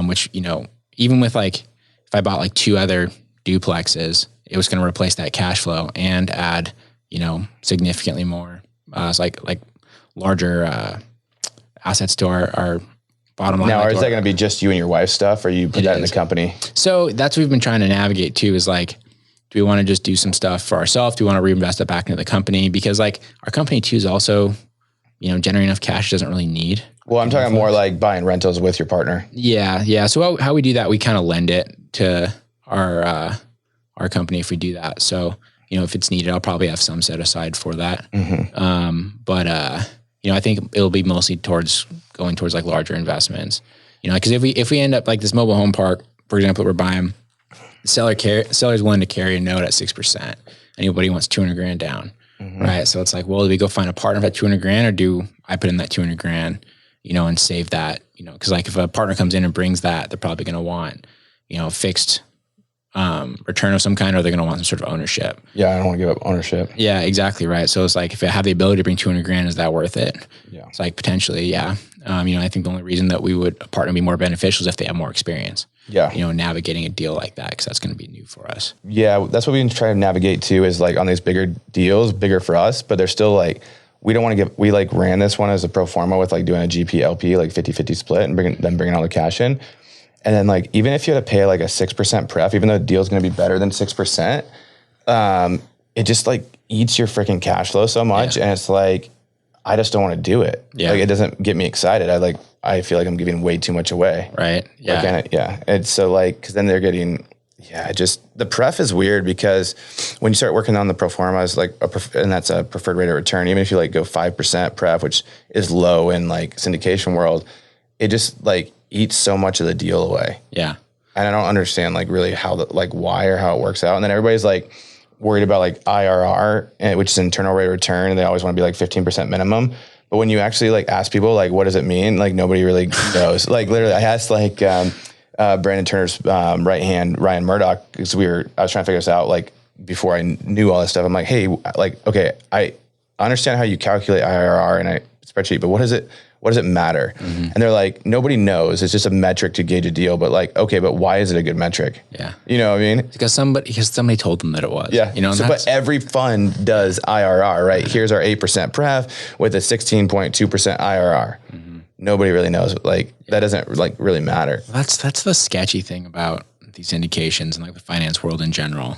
which even with like if I bought like 2 other duplexes, it was going to replace that cash flow and add, significantly more, it's like larger assets to our bottom line. Now, is that going to be just you and your wife's stuff, or you put that in the company? So that's what we've been trying to navigate too, is like, do we want to just do some stuff for ourselves? Do we want to reinvest it back into the company? Because like our company too is also, generating enough cash it doesn't really need. Well, I'm talking more like buying rentals with your partner. Yeah. So how we do that, we kind of lend it to our company if we do that. So, if it's needed, I'll probably have some set aside for that. Mm-hmm. I think it'll be mostly going towards like larger investments, because if we end up like this mobile home park, for example, we're buying, seller's willing to carry a note at 6%. Anybody wants 200 grand down. Right. So it's like, well, do we go find a partner for that 200 grand, or do I put in that 200 grand, and save that, cause like if a partner comes in and brings that, they're probably going to want, fixed, return of some kind, or they're going to want some sort of ownership. Yeah. I don't want to give up ownership. Yeah, exactly. Right. So it's like, if I have the ability to bring 200 grand, is that worth it? Yeah. It's like potentially, yeah. I think the only reason that we would a partner be more beneficial is if they have more experience. Yeah. Navigating a deal like that, because that's going to be new for us. Yeah. That's what we try to navigate too, is like on these bigger deals, bigger for us, but they're still like, we don't want to we like ran this one as a pro forma with like doing a GP LP, like 50-50 split and bringing all the cash in. And then like, even if you had to pay like a 6% pref, even though the deal's going to be better than 6%, it just like eats your freaking cash flow so much. Yeah. And it's like, I just don't want to do it. Yeah. Like it doesn't get me excited. I feel like I'm giving way too much away. Right. Yeah. Like, it's so like, cause then they're getting, the pref is weird because when you start working on the pro formas, like and that's a preferred rate of return, even if you like go 5% pref, which is low in like syndication world, it just like eats so much of the deal away. Yeah. And I don't understand like really why or how it works out. And then everybody's like worried about like IRR, which is internal rate of return. And they always want to be like 15% minimum. But when you actually like ask people, like, what does it mean? Like nobody really knows. Like literally I asked like, Brandon Turner's right hand, Ryan Murdoch, because I was trying to figure this out like before I knew all this stuff. I'm like, hey, like, okay, I understand how you calculate IRR in a spreadsheet, but what does it matter? Mm-hmm. And they're like, nobody knows. It's just a metric to gauge a deal. But like, okay, but why is it a good metric? Yeah. You know what I mean? Because somebody told them that it was. Yeah. But every fund does IRR, right? Here's our 8% pref with a 16.2% IRR. Mm-hmm. Nobody really knows. Like that doesn't like really matter. That's the sketchy thing about these syndications and like the finance world in general,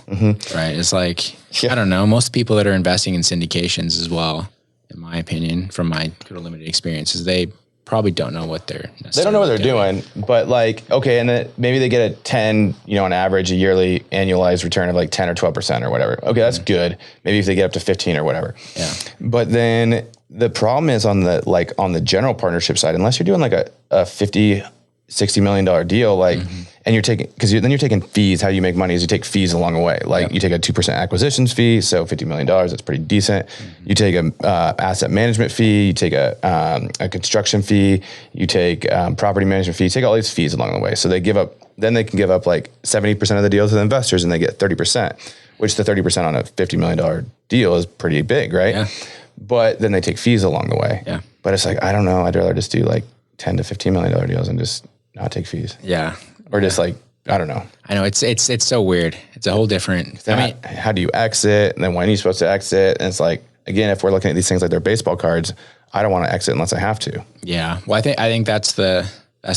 right? It's like, I don't know, most people that are investing in syndications as well, in my opinion, from my limited experiences, they probably don't know what they don't know what they're doing, but like, okay. And then maybe they get a 10, on average, a yearly annualized return of like 10 or 12% or whatever. Okay. That's good. Maybe if they get up to 15 or whatever. Yeah. But then the problem is on the general partnership side, unless you're doing like a $50, $60 million deal, like, and you're taking, then you're taking fees. How you make money is you take fees along the way. Like you take a 2% acquisitions fee. So $50 million, that's pretty decent. You take a asset management fee, you take a construction fee, you take property management fee, you take all these fees along the way. So they can give up like 70% of the deal to the investors and they get 30%, which the 30% on a $50 million deal is pretty big, right? Yeah. But then they take fees along the way. Yeah. But it's like, I don't know. I'd rather just do like $10 to $15 million deals and just not take fees. Yeah. Or just like, I don't know. I know it's so weird. It's a whole different. How do you exit? And then when are you supposed to exit? And it's like, again, if we're looking at these things like they're baseball cards, I don't want to exit unless I have to. Yeah. Well, I think that's the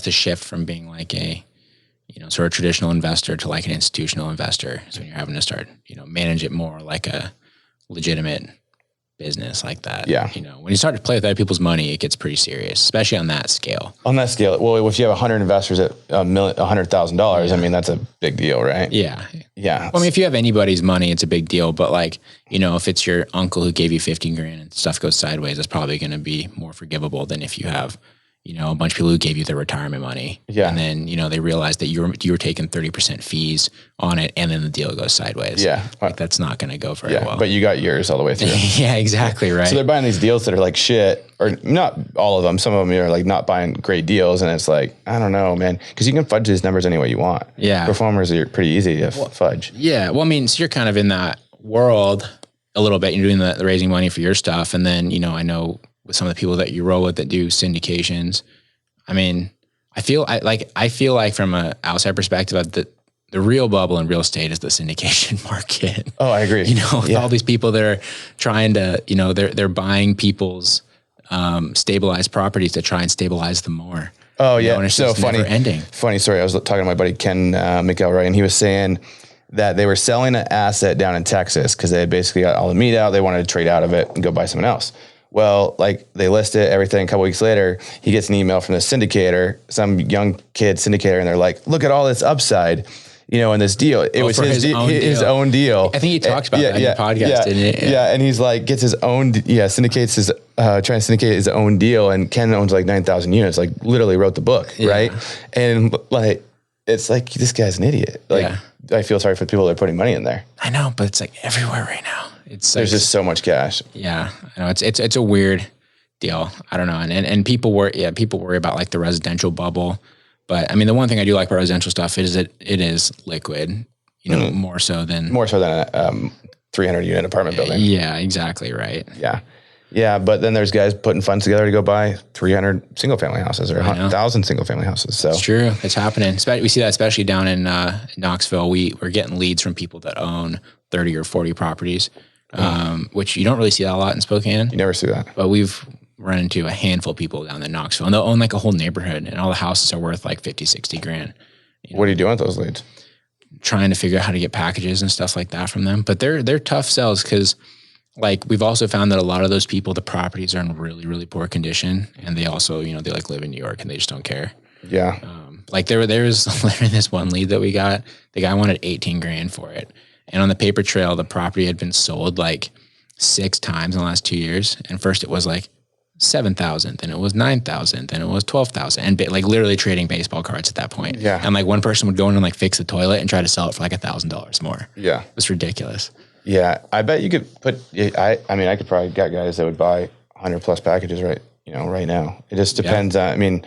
shift from being like a, sort of traditional investor to like an institutional investor. So when you're having to start, manage it more like a legitimate business like that. Yeah. When you start to play with other people's money, it gets pretty serious, especially on that scale. Well, if you have 100 investors at $100,000, I mean, that's a big deal, right? Yeah. Yeah. Well, I mean, if you have anybody's money, it's a big deal. But like, if it's your uncle who gave you 15 grand and stuff goes sideways, that's probably going to be more forgivable than if you have, a bunch of people who gave you their retirement money. Yeah. And then, they realized that you were taking 30% fees on it and then the deal goes sideways. Yeah. Like that's not going to go very well. But you got yours all the way through. Yeah, exactly. Right. So they're buying these deals that are like shit, or not all of them. Some of them are like not buying great deals. And it's like, I don't know, man. Cause you can fudge these numbers any way you want. Yeah. Performers are pretty easy to fudge. Yeah. Well, I mean, so you're kind of in that world a little bit. You're doing the raising money for your stuff. And then, I know with some of the people that you roll with that do syndications, I mean, I feel like from an outside perspective that the real bubble in real estate is the syndication market. Oh, I agree. With all these people that are trying to, they're buying people's stabilized properties to try and stabilize them more. Oh yeah. And it's so funny. Ending. Funny story. I was talking to my buddy Ken McElroy, and he was saying that they were selling an asset down in Texas because they had basically got all the meat out. They wanted to trade out of it and go buy someone else. Well, like they list it, everything. A couple weeks later, he gets an email from the syndicator, some young kid syndicator, and they're like, "Look at all this upside, in this deal." It was his own deal. I think he talks about that in your podcast, didn't he? Yeah, and he's like, gets his own, syndicates his, trying to syndicate his own deal, and Ken owns like 9,000 units, like literally wrote the book, right? And like, it's like, this guy's an idiot. Like, I feel sorry for the people that are putting money in there. I know, but it's like everywhere right now. There's just so much cash. Yeah, I know it's a weird deal. I don't know, and people worry about like the residential bubble, but I mean the one thing I do like about residential stuff is that it is liquid, more so than a 300 unit apartment building. Yeah, exactly right. Yeah, but then there's guys putting funds together to go buy 300 single family houses or 1,000 single family houses. So it's true, it's happening. We see that especially down in Knoxville. We're getting leads from people that own 30 or 40 properties. Which you don't really see that a lot in Spokane. You never see that. But we've run into a handful of people down in Knoxville, and they'll own like a whole neighborhood, and all the houses are worth like 50, 60 grand. What are you doing with those leads? Trying to figure out how to get packages and stuff like that from them. But they're tough sells because like we've also found that a lot of those people, the properties are in really, really poor condition, and they also, they like live in New York and they just don't care. Yeah. Like there was literally this one lead that we got, the guy wanted 18 grand for it. And on the paper trail, the property had been sold like 6 times in the last 2 years. And first it was like 7,000, then it was 9,000, then it was 12,000, and like literally trading baseball cards at that point. Yeah. And like one person would go in and like fix the toilet and try to sell it for like $1,000 more. Yeah. It's ridiculous. Yeah. I bet you could put, I could probably get guys that would buy 100 plus packages right now. It just depends on, I mean,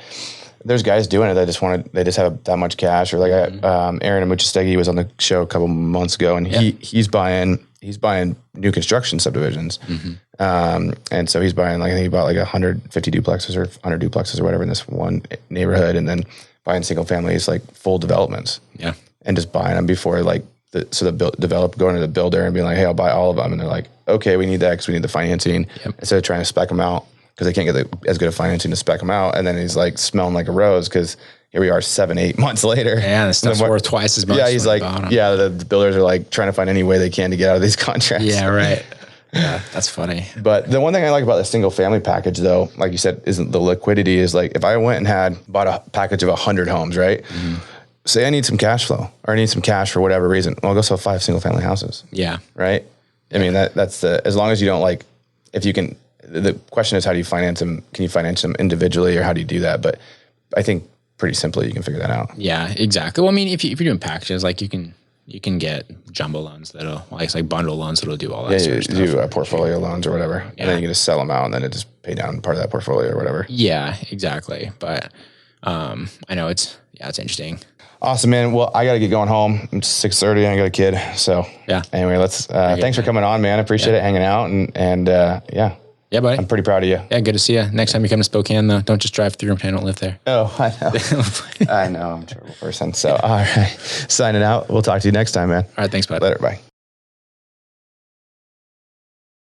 there's guys doing it that they just have that much cash, or like Aaron Amuchastegui was on the show a couple months ago, and he's buying new construction subdivisions. And so he's buying, like, I think he bought like 150 duplexes or 100 duplexes or whatever in this one neighborhood, and then buying single families, like full developments. Yeah. And just buying them before like going to the builder and being like, hey, I'll buy all of them. And they're like, okay, we need that because we need the financing. Yep. Instead of trying to spec them out, because they can't get as good of financing to spec them out. And then he's like smelling like a rose because here we are 7-8 months later. Yeah, the stuff's worth twice as much. Yeah, he's like, the builders are like trying to find any way they can to get out of these contracts. Yeah, right. Yeah, that's funny. But the one thing I like about the single family package, though, like you said, isn't the liquidity, is like if I went and bought a package of 100 homes, right? Mm-hmm. Say I need some cash flow or I need some cash for whatever reason. Well, I'll go sell 5 single family houses. Yeah. Right? I mean, that's as long as you don't like, if you can, the question is, how do you finance them? Can you finance them individually, or how do you do that? But I think pretty simply you can figure that out. Yeah, exactly. Well, I mean, if you're doing packages, like you can get jumbo loans that'll like bundle loans that'll do all that. Yeah, sort of you stuff. do portfolio loans or whatever, and then you can just sell them out, and then it just pay down part of that portfolio or whatever. Yeah, exactly. But I know it's interesting. Awesome, man. Well, I got to get going home. It's 6:30. I got a kid. So yeah. Anyway, thanks for coming on, man. I appreciate it, hanging out, and yeah. Yeah, buddy. I'm pretty proud of you. Yeah, good to see you. Next time you come to Spokane, though, don't just drive through and I don't live there. Oh, I know. I know. I'm a terrible person. So, all right. Signing out. We'll talk to you next time, man. All right. Thanks, bud. Later. Bye.